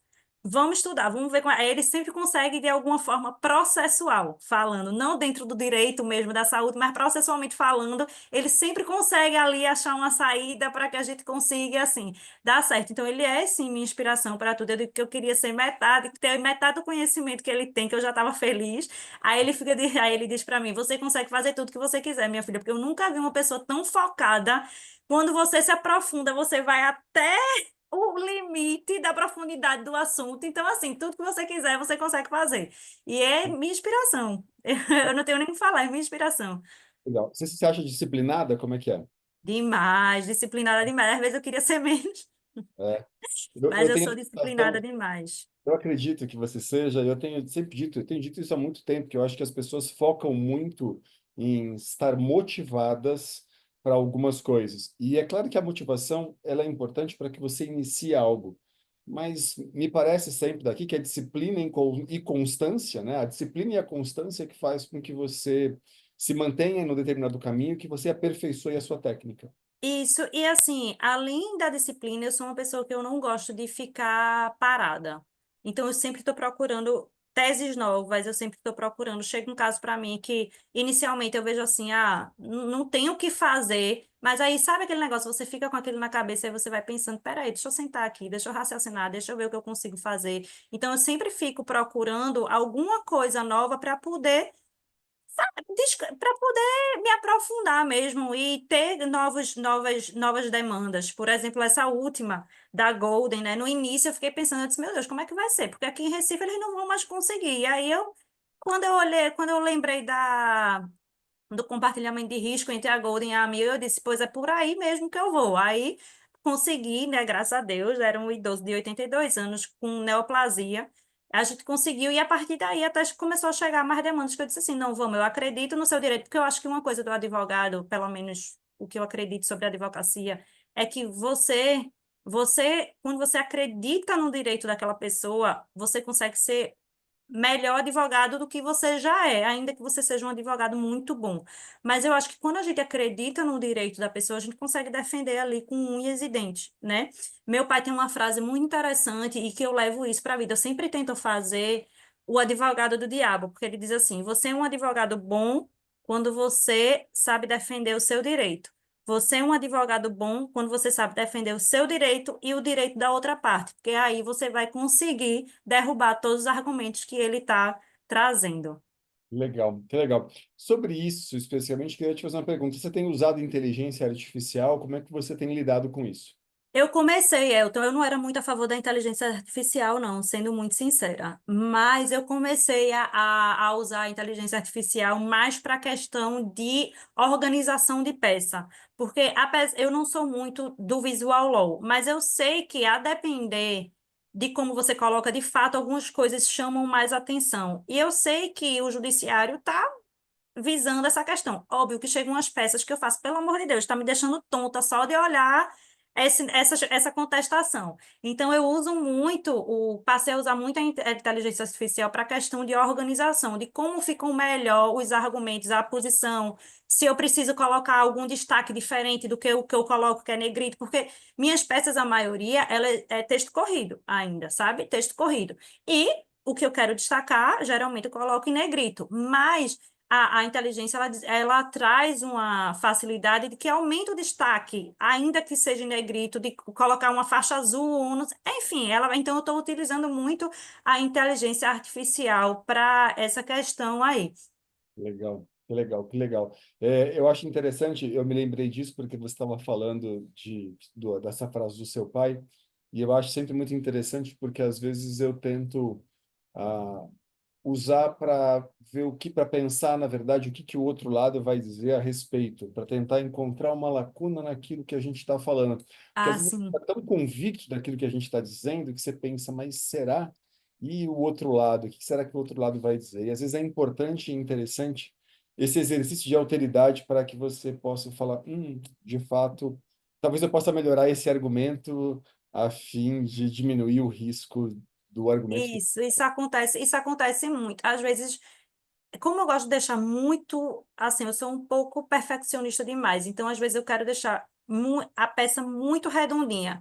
vamos estudar, vamos ver como é. Aí ele sempre consegue, de alguma forma, processual, falando, não dentro do direito mesmo da saúde, mas processualmente falando, ele sempre consegue ali achar uma saída para que a gente consiga, assim, dar certo. Então, ele é, sim, minha inspiração para tudo. Eu digo que eu queria ser metade, ter metade do conhecimento que ele tem, que eu já estava feliz. Aí ele diz para mim: você consegue fazer tudo que você quiser, minha filha, porque eu nunca vi uma pessoa tão focada. Quando você se aprofunda, você vai até o limite da profundidade do assunto. Então, assim, tudo que você quiser, você consegue fazer. E é minha inspiração. Eu não tenho nem o que falar, é minha inspiração. Legal. Você se acha disciplinada? Como é que é? Demais, disciplinada demais. Às vezes eu queria ser menos, É. Eu, mas eu eu tenho sou a disciplinada sensação, demais. eu acredito que você seja, eu tenho sempre dito, eu tenho dito isso há muito tempo, que eu acho que as pessoas focam muito em estar motivadas para algumas coisas. E é claro que a motivação, ela é importante para que você inicie algo. Mas me parece sempre daqui que a disciplina e constância, né? A disciplina e a constância que faz com que você se mantenha em um determinado caminho, que você aperfeiçoe a sua técnica. Isso, e assim, além da disciplina, eu sou uma pessoa que eu não gosto de ficar parada. Então, eu sempre estou procurando teses novas, eu sempre estou procurando. Chega um caso para mim que, inicialmente, eu vejo assim, não tenho o que fazer, mas aí, sabe aquele negócio, você fica com aquilo na cabeça e você vai pensando, peraí, deixa eu sentar aqui, deixa eu raciocinar, deixa eu ver o que eu consigo fazer. Então, eu sempre fico procurando alguma coisa nova para poder para poder me aprofundar mesmo e ter novas demandas. Por exemplo, essa última da Golden, né? No início eu fiquei pensando, eu disse, meu Deus, como é que vai ser? Porque aqui em Recife eles não vão mais conseguir. E aí quando eu lembrei do compartilhamento de risco entre a Golden e a Mil, eu disse, pois é por aí mesmo que eu vou. Aí consegui, né, graças a Deus, era um idoso de 82 anos com neoplasia. A gente conseguiu, e a partir daí até começou a chegar mais demandas, que eu disse assim, não, vamos, eu acredito no seu direito, porque eu acho que uma coisa do advogado, pelo menos o que eu acredito sobre a advocacia, é que quando você acredita no direito daquela pessoa, você consegue ser melhor advogado do que você já é, ainda que você seja um advogado muito bom. Mas eu acho que quando a gente acredita no direito da pessoa, a gente consegue defender ali com unhas e dentes, né? Meu pai tem uma frase muito interessante e que eu levo isso para a vida. Eu sempre tento fazer o advogado do diabo, porque ele diz assim: você é um advogado bom quando você sabe defender o seu direito. Você é um advogado bom quando você sabe defender o seu direito e o direito da outra parte, porque aí você vai conseguir derrubar todos os argumentos que ele está trazendo. Legal, que legal. Sobre isso, especificamente, queria te fazer uma pergunta. Você tem usado inteligência artificial? Como é que você tem lidado com isso? Eu comecei, Elton, eu não era muito a favor da inteligência artificial, não, sendo muito sincera. Mas eu comecei a usar a inteligência artificial mais para a questão de organização de peça. Porque eu não sou muito do visual law, mas eu sei que, a depender de como você coloca, de fato, algumas coisas chamam mais atenção. E eu sei que o judiciário está visando essa questão. Óbvio que chegam umas peças que eu faço, pelo amor de Deus, está me deixando tonta só de olhar essa contestação. Então, eu uso muito, passei a usar muito a inteligência artificial para a questão de organização, de como ficam melhor os argumentos, a posição, se eu preciso colocar algum destaque diferente do que o que eu coloco, que é negrito, porque minhas peças, a maioria, ela é texto corrido ainda, sabe? Texto corrido. E o que eu quero destacar, geralmente eu coloco em negrito, mas a inteligência ela traz uma facilidade de que aumenta o destaque, ainda que seja em negrito, de colocar uma faixa azul, enfim, então eu estou utilizando muito a inteligência artificial para essa questão aí. Legal, que legal, que legal. Eu acho interessante, eu me lembrei disso porque você estava falando dessa frase do seu pai, e eu acho sempre muito interessante porque às vezes eu tento usar para ver o que, para pensar, na verdade, o que, que o outro lado vai dizer a respeito, para tentar encontrar uma lacuna naquilo que a gente está falando. Porque às Ah, vezes você sim. está tão convicto daquilo que a gente está dizendo que você pensa, mas será? E o outro lado, o que será que o outro lado vai dizer? E às vezes é importante e interessante esse exercício de alteridade para que você possa falar, de fato, talvez eu possa melhorar esse argumento a fim de diminuir o risco do argumento. Isso acontece muito. Às vezes, como eu gosto de deixar muito, assim, eu sou um pouco perfeccionista demais, então às vezes eu quero deixar a peça muito redondinha.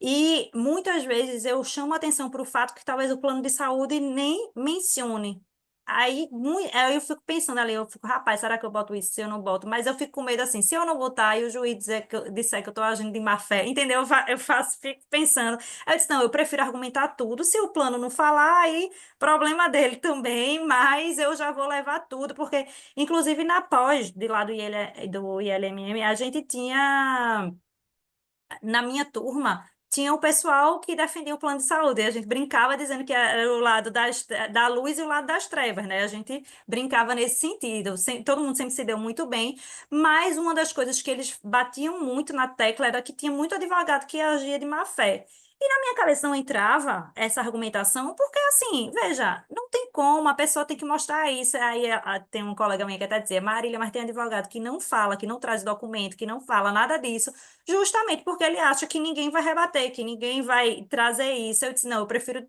E muitas vezes eu chamo atenção para o fato que talvez o plano de saúde nem mencione. Aí eu fico pensando ali, eu fico, rapaz, será que eu boto isso? Se eu não boto, mas eu fico com medo assim, se eu não botar e o juiz disser que eu estou agindo de má fé, entendeu? Fico pensando. Aí eu disse, não, eu prefiro argumentar tudo. Se o plano não falar, aí problema dele também, mas eu já vou levar tudo, porque, inclusive, na pós, de lá do ILMM, a gente tinha na minha turma, tinha o pessoal que defendia o plano de saúde. E a gente brincava dizendo que era o lado da luz e o lado das trevas, né? A gente brincava nesse sentido. Todo mundo sempre se deu muito bem, mas uma das coisas que eles batiam muito na tecla era que tinha muito advogado que agia de má fé. E na minha cabeça não entrava essa argumentação, porque assim, veja, não tem como, a pessoa tem que mostrar isso. Aí tem um colega minha que até dizia, Marília, mas tem advogado que não fala, que não traz documento, que não fala nada disso. Justamente porque ele acha que ninguém vai rebater, que ninguém vai trazer isso. Eu disse, não, eu prefiro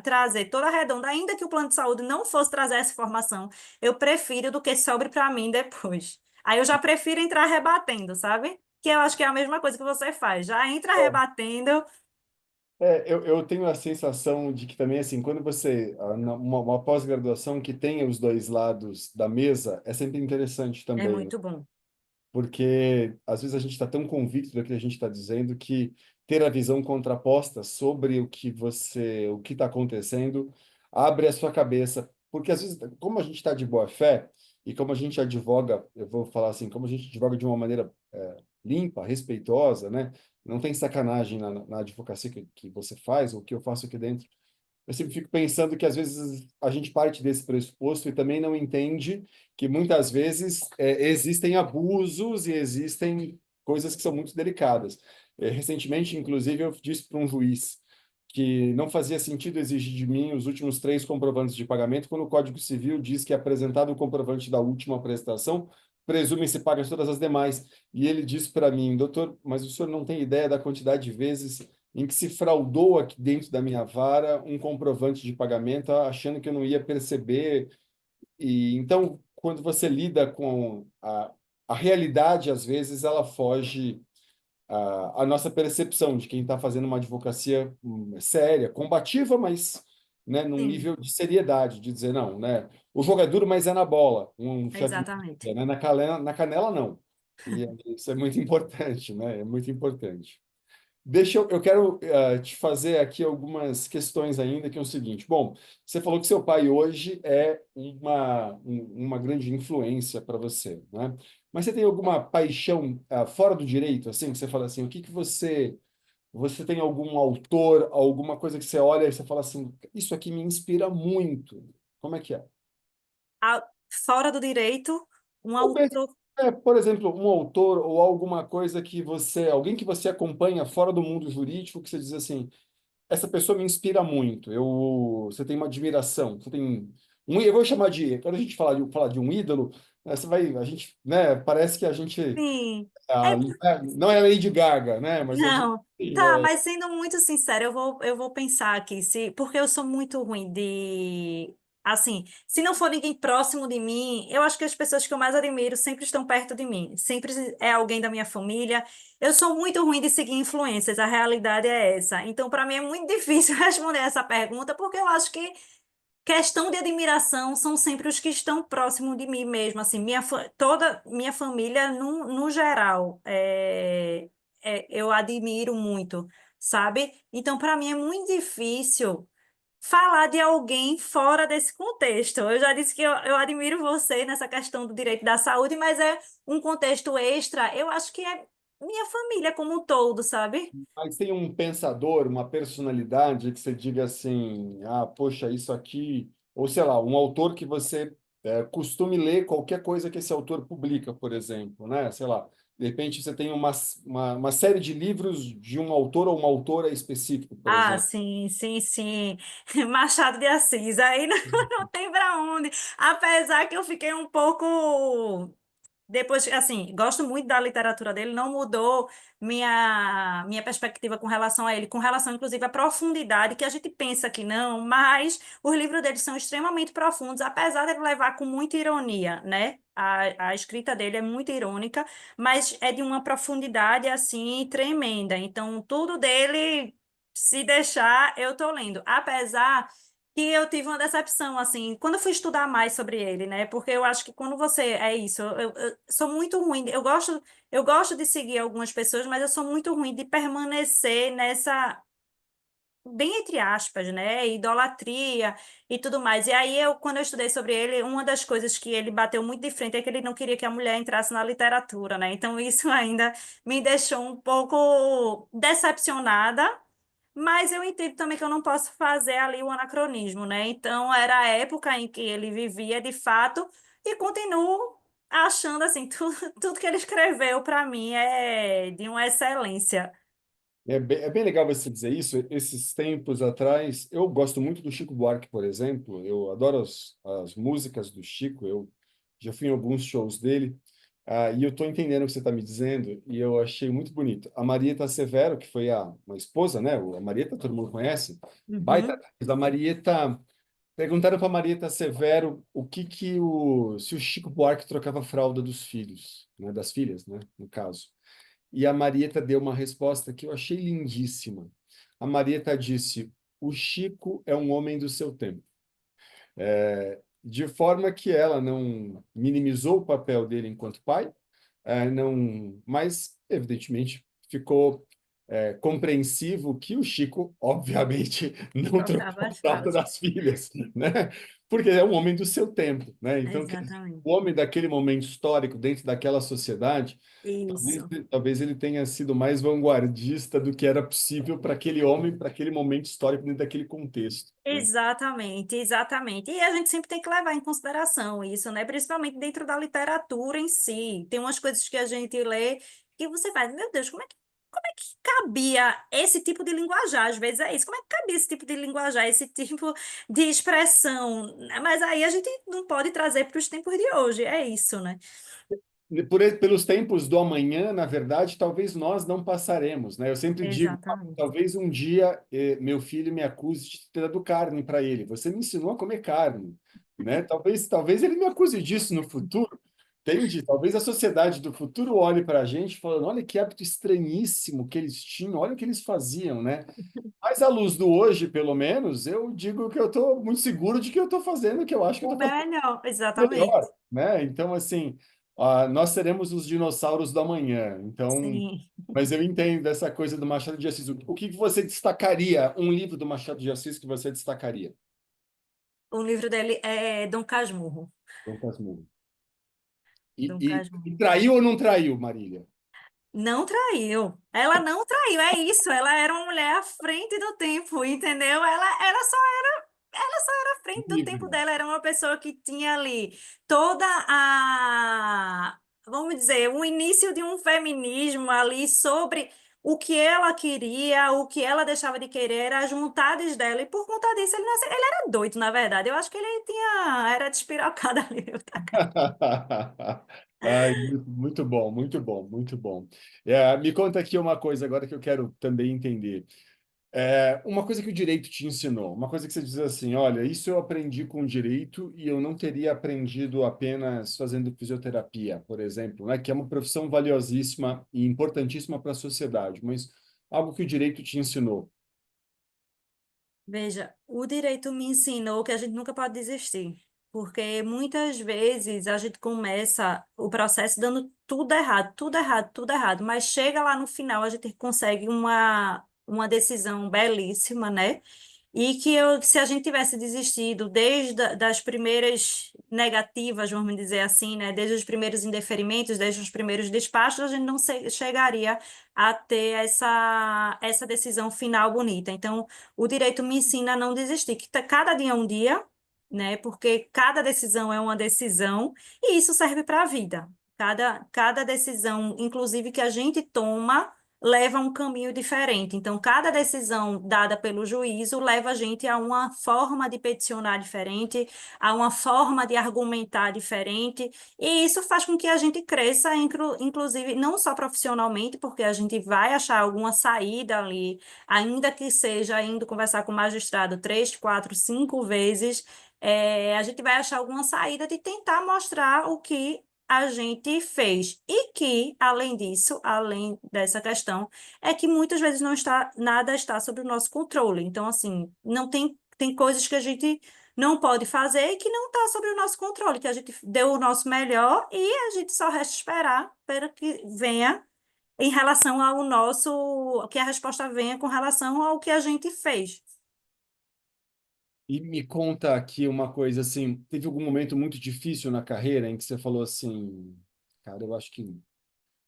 trazer toda a redonda, ainda que o plano de saúde não fosse trazer essa informação, eu prefiro do que sobre para mim depois. Aí eu já prefiro entrar rebatendo, sabe? Que eu acho que é a mesma coisa que você faz. Já entra rebatendo. Eu tenho a sensação de que também, assim, quando você, uma pós-graduação que tenha os dois lados da mesa, é sempre interessante É também, muito bom. porque às vezes a gente está tão convicto daquilo que a gente está dizendo que ter a visão contraposta sobre o que está acontecendo, abre a sua cabeça, porque às vezes, como a gente está de boa fé e como a gente advoga, eu vou falar assim, como a gente advoga de uma maneira limpa, respeitosa, né? Não tem sacanagem na advocacia que você faz ou que eu faço aqui dentro. Eu sempre fico pensando que às vezes a gente parte desse pressuposto e também não entende que muitas vezes existem abusos e existem coisas que são muito delicadas. Recentemente, inclusive, eu disse para um juiz que não fazia sentido exigir de mim os últimos três comprovantes de pagamento, quando o Código Civil diz que apresentado o comprovante da última prestação, presume-se pagas todas as demais. E ele disse para mim, doutor, mas o senhor não tem ideia da quantidade de vezes em que se fraudou aqui dentro da minha vara um comprovante de pagamento, achando que eu não ia perceber. E então, quando você lida com a realidade, às vezes ela foge à nossa percepção de quem está fazendo uma advocacia séria, combativa, mas né, num Sim, nível de seriedade, de dizer, não, né, o jogo é duro, mas é na bola, um chefe de exatamente. né, na canela, não. E isso é muito importante, né? É muito importante. Eu quero te fazer aqui algumas questões ainda, que é o seguinte. Bom, você falou que seu pai hoje é uma grande influência para você, né? Mas você tem alguma paixão fora do direito, assim, que você fala assim, o que que você tem algum autor, alguma coisa que você olha e você fala assim, isso aqui me inspira muito. Como é que é? Fora do direito, um Ou mesmo, autor. por exemplo, um autor ou alguma coisa que alguém que você acompanha fora do mundo jurídico, que você diz assim, essa pessoa me inspira muito. Você tem uma admiração, você tem eu vou chamar quando a gente falar de um ídolo, a gente, né, parece que a gente Sim. ah, É não é a Lady Gaga, né, mas a gente Não, tá, mas sendo muito sincera, eu vou pensar aqui, porque eu sou muito ruim de, assim, se não for ninguém próximo de mim, eu acho que as pessoas que eu mais admiro sempre estão perto de mim, sempre é alguém da minha família. Eu sou muito ruim de seguir influências, a realidade é essa. Então, para mim é muito difícil responder essa pergunta, porque eu acho que questão de admiração são sempre os que estão próximos de mim mesmo, assim, toda minha família no geral, eu admiro muito, sabe? Então, para mim é muito difícil falar de alguém fora desse contexto. Eu já disse que eu admiro você nessa questão do direito da saúde, mas é um contexto extra, eu acho que é minha família como um todo, sabe? mas tem um pensador, uma personalidade que você diga assim, ah, poxa, isso aqui. ou sei lá, um autor que você costume ler qualquer coisa que esse autor publica, por exemplo, né? Sei lá, de repente você tem uma série de livros de um autor ou uma autora específico, por Ah, exemplo. sim, sim, sim. Machado de Assis, aí não, não tem para onde. Apesar que eu fiquei um pouco. Depois, assim, gosto muito da literatura dele, não mudou minha perspectiva com relação a ele, com relação, inclusive, à profundidade, que a gente pensa que não, mas os livros dele são extremamente profundos, apesar de ele levar com muita ironia, né? A escrita dele é muito irônica, mas é de uma profundidade, assim, tremenda. Então, tudo dele, se deixar, eu tô lendo. Apesar que eu tive uma decepção, assim, quando eu fui estudar mais sobre ele, né? Porque eu acho que quando você é isso, eu sou muito ruim. Eu gosto de seguir algumas pessoas, mas eu sou muito ruim de permanecer nessa, bem entre aspas, né? Idolatria e tudo mais. E aí eu, quando eu estudei sobre ele, uma das coisas que ele bateu muito de frente é que ele não queria que a mulher entrasse na literatura, né? Então isso ainda me deixou um pouco decepcionada, mas eu entendo também que eu não posso fazer ali o anacronismo, né? Então, era a época em que ele vivia de fato, e continuo achando assim, tudo que ele escreveu para mim é de uma excelência. É bem legal você dizer isso. Esses tempos atrás, eu gosto muito do Chico Buarque, por exemplo. Eu adoro as músicas do Chico. Eu já fui em alguns shows dele. E eu estou entendendo o que você está me dizendo e eu achei muito bonito. A Marieta Severo, que foi uma esposa, né? A Marieta todo mundo conhece. Baita Uhum. atriz. A Marieta. Perguntaram para Marieta Severo se o Chico Buarque trocava a fralda dos filhos, né? Das filhas, né? No caso. E a Marieta deu uma resposta que eu achei lindíssima. A Marieta disse: o Chico é um homem do seu tempo. De forma que ela não minimizou o papel dele enquanto pai, não, mas evidentemente ficou compreensivo que o Chico, obviamente, não Trocava trocou a as fralda fraldas. das filhas, né? Porque é um homem do seu tempo, né? Então, quer dizer, Exatamente. o homem daquele momento histórico, dentro daquela sociedade, Isso. talvez ele tenha sido mais vanguardista do que era possível para aquele homem, para aquele momento histórico, dentro daquele contexto, né? Exatamente, exatamente. E a gente sempre tem que levar em consideração isso, né? Principalmente dentro da literatura em si. Tem umas coisas que a gente lê que você faz, meu Deus, como é que cabia esse tipo de linguajar? Às vezes é isso, como é que cabia esse tipo de linguajar, esse tipo de expressão? Mas aí a gente não pode trazer para os tempos de hoje, é isso, né? Pelos tempos do amanhã, na verdade, talvez nós não passaremos, né? Eu sempre digo, Exatamente. talvez um dia meu filho me acuse de ter dado carne para ele. Você me ensinou a comer carne, né? Talvez ele me acuse disso no futuro, entende? Talvez a sociedade do futuro olhe para a gente falando, olha que hábito estranhíssimo que eles tinham, olha o que eles faziam, né? Mas à luz do hoje, pelo menos, eu digo que eu estou muito seguro de que eu estou fazendo o que eu acho que eu O estou fazendo melhor, melhor, exatamente. né? Então, assim, nós seremos os dinossauros da manhã. Então, Sim. mas eu entendo essa coisa do Machado de Assis. O que que você destacaria? Um livro do Machado de Assis que você destacaria? O livro dele é Dom Casmurro. Dom Casmurro. Dom E Casmurro. traiu ou não traiu, Marília? Não traiu. Ela não traiu, é isso. Ela era uma mulher à frente do tempo, entendeu? Ela só era à frente do tempo Livre. dela. Era uma pessoa que tinha ali toda vamos dizer, o início de um feminismo ali sobre o que ela queria, o que ela deixava de querer, as vontades dela. E por conta disso, ele era doido, na verdade. Eu acho que era despirocado ali. Ai, muito bom, muito bom, muito bom. Me conta aqui uma coisa agora que eu quero também entender. Uma coisa que o direito te ensinou, uma coisa que você diz assim, olha, isso eu aprendi com o direito e eu não teria aprendido apenas fazendo fisioterapia, por exemplo, né, que é uma profissão valiosíssima e importantíssima para a sociedade, mas algo que o direito te ensinou. Veja, o direito me ensinou que a gente nunca pode desistir, porque muitas vezes a gente começa o processo dando tudo errado, tudo errado, tudo errado, mas chega lá no final a gente consegue uma decisão belíssima, né? E se a gente tivesse desistido das primeiras negativas, vamos dizer assim, né? Desde os primeiros indeferimentos, desde os primeiros despachos, a gente não chegaria a ter essa decisão final bonita. Então, o direito me ensina a não desistir, que cada dia é um dia, né? Porque cada decisão é uma decisão e isso serve para a vida. Cada decisão, inclusive que a gente toma, leva a um caminho diferente. Então, cada decisão dada pelo juízo leva a gente a uma forma de peticionar diferente, a uma forma de argumentar diferente, e isso faz com que a gente cresça, inclusive, não só profissionalmente, porque a gente vai achar alguma saída ali, ainda que seja indo conversar com o magistrado 3, 4, 5 vezes, a gente vai achar alguma saída de tentar mostrar o que a gente fez. E que, além disso, além dessa questão, é que muitas vezes não está, nada está sob o nosso controle. Então, assim, não tem coisas que a gente não pode fazer e que não está sob o nosso controle, que a gente deu o nosso melhor e a gente só resta esperar para que venha em relação ao nosso, que a resposta venha com relação ao que a gente fez. E me conta aqui uma coisa assim, teve algum momento muito difícil na carreira em que você falou assim, cara, eu acho que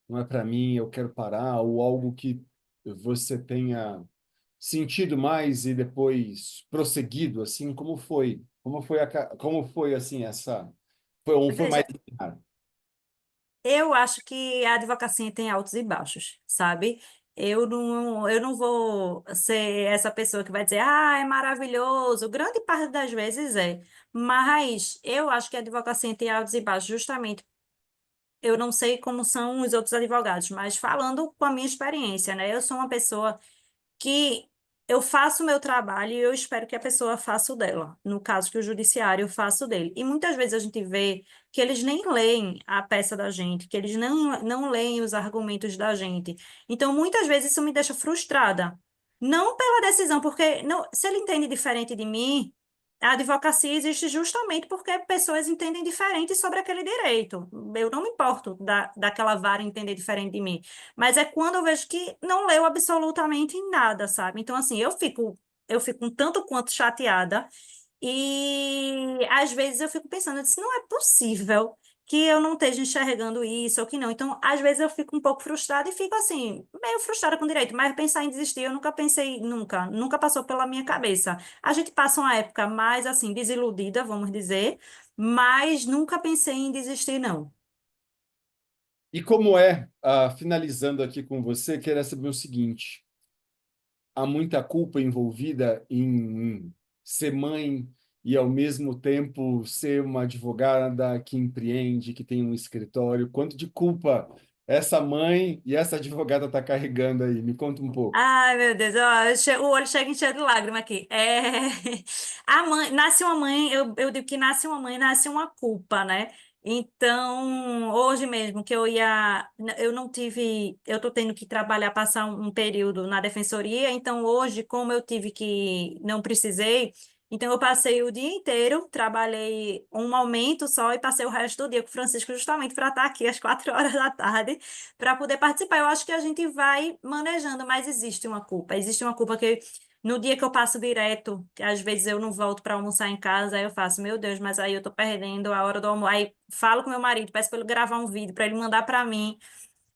não é para mim, eu quero parar, ou algo que você tenha sentido mais e depois prosseguido, assim, como foi? Como foi assim essa foi ou foi mais Veja, linear? eu acho que a advocacia tem altos e baixos, sabe? Eu não vou ser essa pessoa que vai dizer, ah, é maravilhoso. Grande parte das vezes é. Mas eu acho que a advocacia tem altos e baixos, justamente. Eu não sei como são os outros advogados, mas falando com a minha experiência, né? Eu sou uma pessoa que eu faço o meu trabalho e eu espero que a pessoa faça o dela. No caso que o judiciário faça o dele. E muitas vezes a gente vê que eles nem leem a peça da gente, que eles não leem os argumentos da gente. Então, muitas vezes isso me deixa frustrada. Não pela decisão, porque não, se ele entende diferente de mim, a advocacia existe justamente porque pessoas entendem diferente sobre aquele direito. Eu não me importo daquela vara entender diferente de mim. Mas é quando eu vejo que não leu absolutamente nada, sabe? Então, assim, eu fico um tanto quanto chateada e às vezes eu fico pensando, eu disse, não é possível que eu não esteja enxergando isso ou que não. Então, às vezes eu fico um pouco frustrada e fico assim, meio frustrada com o direito, mas pensar em desistir eu nunca pensei, nunca passou pela minha cabeça. A gente passa uma época mais assim, desiludida, vamos dizer, mas nunca pensei em desistir, não. E como é, finalizando aqui com você, queria saber o seguinte: há muita culpa envolvida em ser mãe e, ao mesmo tempo, ser uma advogada que empreende, que tem um escritório. Quanto de culpa essa mãe e essa advogada está carregando aí? Me conta um pouco. Ai, meu Deus, ó, o olho chega enchendo de lágrima aqui. A mãe, nasce uma mãe, eu digo que nasce uma mãe, nasce uma culpa, né? Então, hoje mesmo que eu não tive, eu tô tendo que trabalhar, passar um período na defensoria, então hoje, como eu tive que, não precisei, então eu passei o dia inteiro, trabalhei um momento só e passei o resto do dia com o Francisco justamente para estar aqui às 4 horas da tarde para poder participar. Eu acho que a gente vai manejando, mas existe uma culpa. Existe uma culpa que no dia que eu passo direto, que às vezes eu não volto para almoçar em casa, aí eu faço, meu Deus, mas aí eu tô perdendo a hora do almoço. Aí falo com meu marido, peço para ele gravar um vídeo para ele mandar para mim.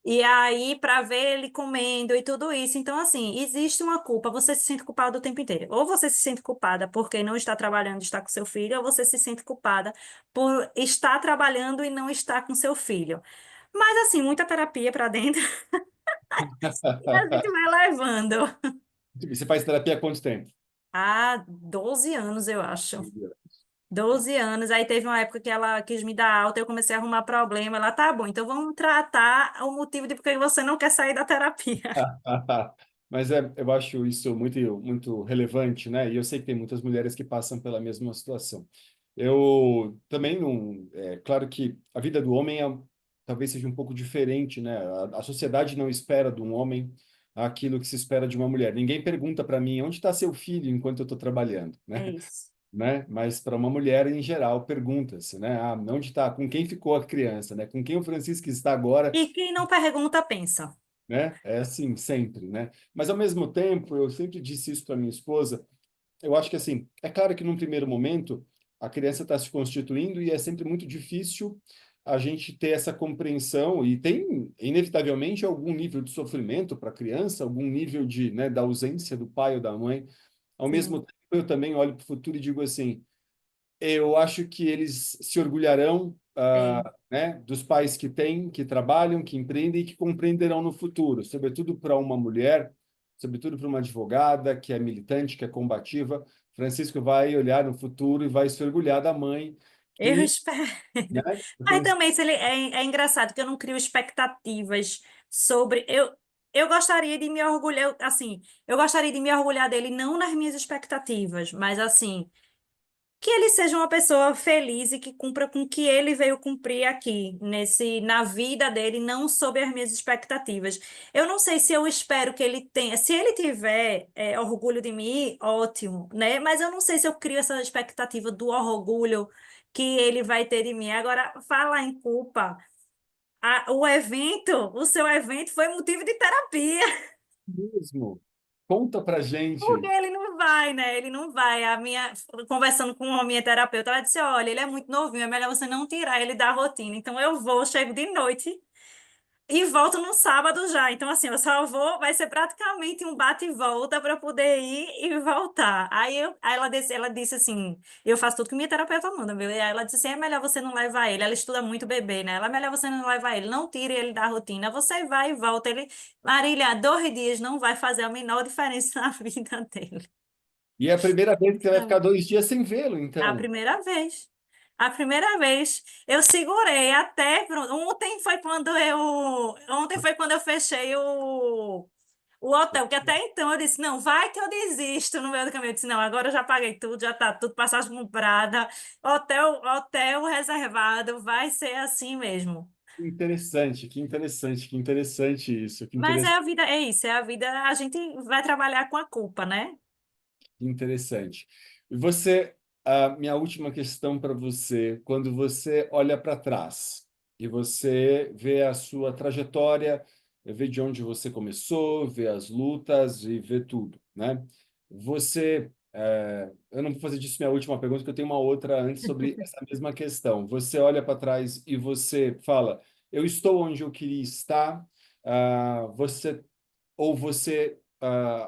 E aí, para ver ele comendo e tudo isso. Então, assim, existe uma culpa. Você se sente culpada o tempo inteiro. Ou você se sente culpada porque não está trabalhando e está com seu filho, ou você se sente culpada por estar trabalhando e não estar com seu filho. Mas, assim, muita terapia para dentro e a gente vai levando. Você faz terapia há quanto tempo? Há 12 anos, eu acho. 12 anos. Aí teve uma época que ela quis me dar alta, eu comecei a arrumar problema. Ela, tá bom, então vamos tratar o motivo de por que você não quer sair da terapia. Mas eu acho isso muito, muito relevante, né? E eu sei que tem muitas mulheres que passam pela mesma situação. Eu também não. É claro que a vida do homem talvez seja um pouco diferente, né? A sociedade não espera de um homem aquilo que se espera de uma mulher. Ninguém pergunta para mim onde está seu filho enquanto eu estou trabalhando, É né? isso. Né? Mas para uma mulher em geral pergunta-se, né? Ah, onde está? Com quem ficou a criança, né? Com quem o Francisco está agora, E quem não pergunta, pensa. né? É assim sempre, né? Mas ao mesmo tempo, eu sempre disse isso para minha esposa. Eu acho que assim, é claro que num primeiro momento a criança está se constituindo e é sempre muito difícil a gente ter essa compreensão e tem inevitavelmente algum nível de sofrimento para a criança, algum nível de, né, da ausência do pai ou da mãe. Ao mesmo Sim. tempo, eu também olho para o futuro e digo assim, eu acho que eles se orgulharão, Sim. né, dos pais que têm, que trabalham, que empreendem e que compreenderão no futuro, sobretudo para uma mulher, sobretudo para uma advogada que é militante, que é combativa. Francisco vai olhar no futuro e vai se orgulhar da mãe Eu que, espero. né, Mas também se ele, é engraçado que eu não crio expectativas sobre. Eu gostaria de me orgulhar, assim, eu gostaria de me orgulhar dele não nas minhas expectativas, mas assim. Que ele seja uma pessoa feliz e que cumpra com o que ele veio cumprir aqui, na vida dele, não sob as minhas expectativas. Eu não sei se eu espero que ele tenha, se ele tiver orgulho de mim, ótimo, né? Mas eu não sei se eu crio essa expectativa do orgulho que ele vai ter de mim. Agora, falar em culpa, o seu evento foi motivo de terapia. mesmo. Conta pra Porque gente. ele não vai, né? Ele não vai. Conversando com a minha terapeuta, ela disse: Olha, ele é muito novinho, é melhor você não tirar ele da rotina. Então eu vou, chego de noite e volto no sábado já. Então, assim, eu só vou, vai ser praticamente um bate e volta para poder ir e voltar. Aí ela disse assim: Eu faço tudo que minha terapeuta manda, viu? E aí ela disse assim: É melhor você não levar ele. Ela estuda muito bebê, né? Ela é melhor você não levar ele, não tire ele da rotina. Você vai e volta. Marília, 2 dias não vai fazer a menor diferença na vida dele. E é a primeira vez que você vai ficar Não. 2 dias sem vê-lo, A então. primeira vez. A primeira vez. Eu segurei até. Pronto. Ontem foi quando eu fechei o hotel, que até então eu disse: não, vai que eu desisto no meio do caminho. Eu disse: não, agora eu já paguei tudo, já tá tudo, passagem comprada, hotel reservado, vai ser assim mesmo. Que interessante, que interessante, que interessante isso, que Mas é interessante. a vida, é isso, é a vida, a gente vai trabalhar com a culpa, né? Interessante. E você, a minha última questão para você, quando você olha para trás e você vê a sua trajetória, vê de onde você começou, vê as lutas e vê tudo, né? Você, eu não vou fazer disso minha última pergunta, porque eu tenho uma outra antes sobre essa mesma questão. Você olha para trás e você fala, eu estou onde eu queria estar, você ou você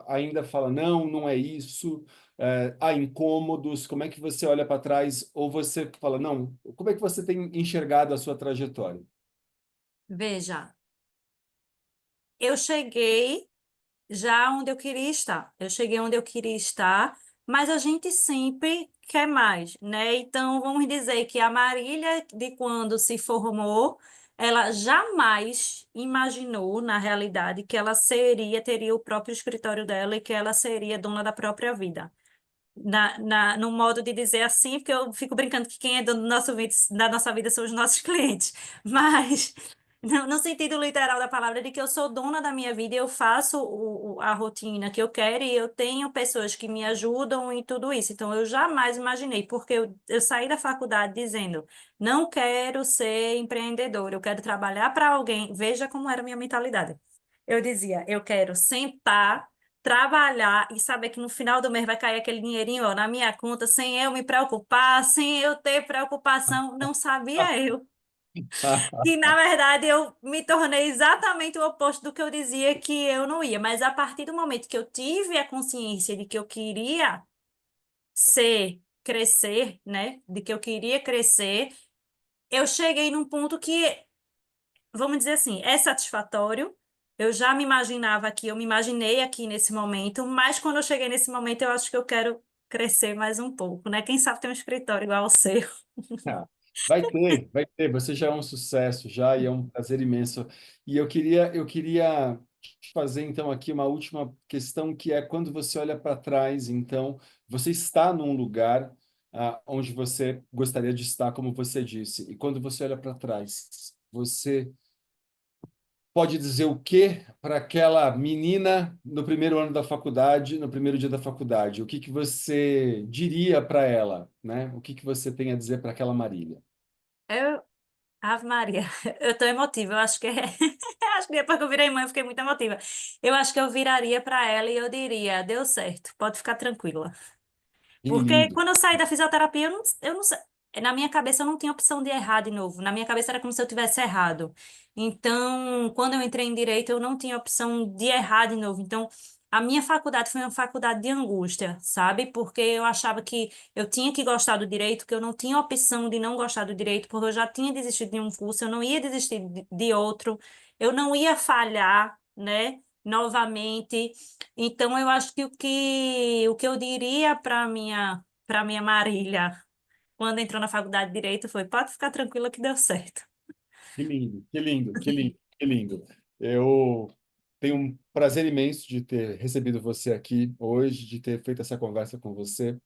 ainda fala, não, não é isso, há incômodos, como é que você olha para trás, ou você fala, não, como é que você tem enxergado a sua trajetória? Veja, eu cheguei já onde eu queria estar. Eu cheguei onde eu queria estar, mas a gente sempre quer mais, né? Então, vamos dizer que a Marília, de quando se formou, ela jamais imaginou, na realidade, que ela teria o próprio escritório dela e que ela seria dona da própria vida. No modo de dizer assim, porque eu fico brincando que quem é dono do nosso vida, da nossa vida são os nossos clientes, mas no sentido literal da palavra, de que eu sou dona da minha vida, eu faço a rotina que eu quero e eu tenho pessoas que me ajudam em tudo isso. Então, eu jamais imaginei, porque eu saí da faculdade dizendo, não quero ser empreendedora, eu quero trabalhar para alguém. Veja como era a minha mentalidade. Eu dizia, eu quero sentar, trabalhar e saber que no final do mês vai cair aquele dinheirinho, ó, na minha conta, sem eu me preocupar, sem eu ter preocupação, não sabia eu. Que na verdade eu me tornei exatamente o oposto do que eu dizia que eu não ia, mas a partir do momento que eu tive a consciência de que eu queria crescer, né, de que eu queria crescer, eu cheguei num ponto que, vamos dizer assim, é satisfatório. Eu já me imaginava aqui, eu me imaginei aqui nesse momento, mas quando eu cheguei nesse momento, eu acho que eu quero crescer mais um pouco, né? Quem sabe ter um escritório igual ao seu. Ah, vai ter, vai ter. Você já é um sucesso, já, e é um prazer imenso. E eu queria te fazer, então, aqui uma última questão, que é quando você olha para trás, então, você está num lugar onde você gostaria de estar, como você disse, e quando você olha para trás, você pode dizer o quê para aquela menina no primeiro ano da faculdade, no primeiro dia da faculdade? O que que você diria para ela, né? O que que você tem a dizer para aquela Marília? Eu, Ave Maria, eu tô emotiva, eu acho que acho que depois que eu virei mãe eu fiquei muito emotiva. Eu acho que eu viraria para ela e eu diria, deu certo, pode ficar tranquila. Que Porque lindo. quando eu saí da fisioterapia, eu não sei, na minha cabeça eu não tinha opção de errar de novo. Na minha cabeça era como se eu tivesse errado. Então, quando eu entrei em direito, eu não tinha opção de errar de novo. Então, A minha faculdade foi uma faculdade de angústia, sabe? Porque eu achava que eu tinha que gostar do direito, que eu não tinha opção de não gostar do direito, porque eu já tinha desistido de um curso, eu não ia desistir de outro, eu não ia falhar, né? Novamente. Então, eu acho que o que eu diria para minha Marília, quando entrou na faculdade de Direito, foi: pode ficar tranquila que deu certo. Que lindo, que lindo, que lindo, que lindo. Eu tenho um prazer imenso de ter recebido você aqui hoje, de ter feito essa conversa com você.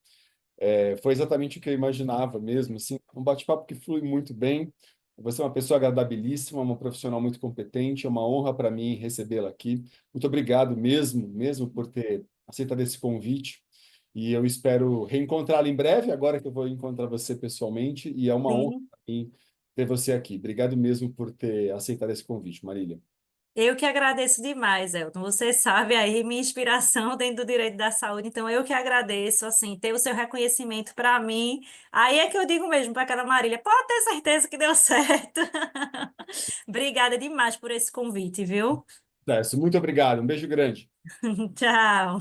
Foi exatamente o que eu imaginava mesmo, assim, um bate-papo que flui muito bem. Você é uma pessoa agradabilíssima, uma profissional muito competente, é uma honra para mim recebê-la aqui. Muito obrigado mesmo, mesmo por ter aceitado esse convite. E eu espero reencontrá-la em breve, agora que eu vou encontrar você pessoalmente, e é uma honra Sim. para mim ter você aqui. Obrigado mesmo por ter aceitado esse convite, Marília. Eu que agradeço demais, Elton. Você sabe aí minha inspiração dentro do direito da saúde, então eu que agradeço, assim, ter o seu reconhecimento para mim. Aí é que eu digo mesmo para aquela Marília, pode ter certeza que deu certo. Obrigada demais por esse convite, viu? Muito obrigado, um beijo grande. Tchau.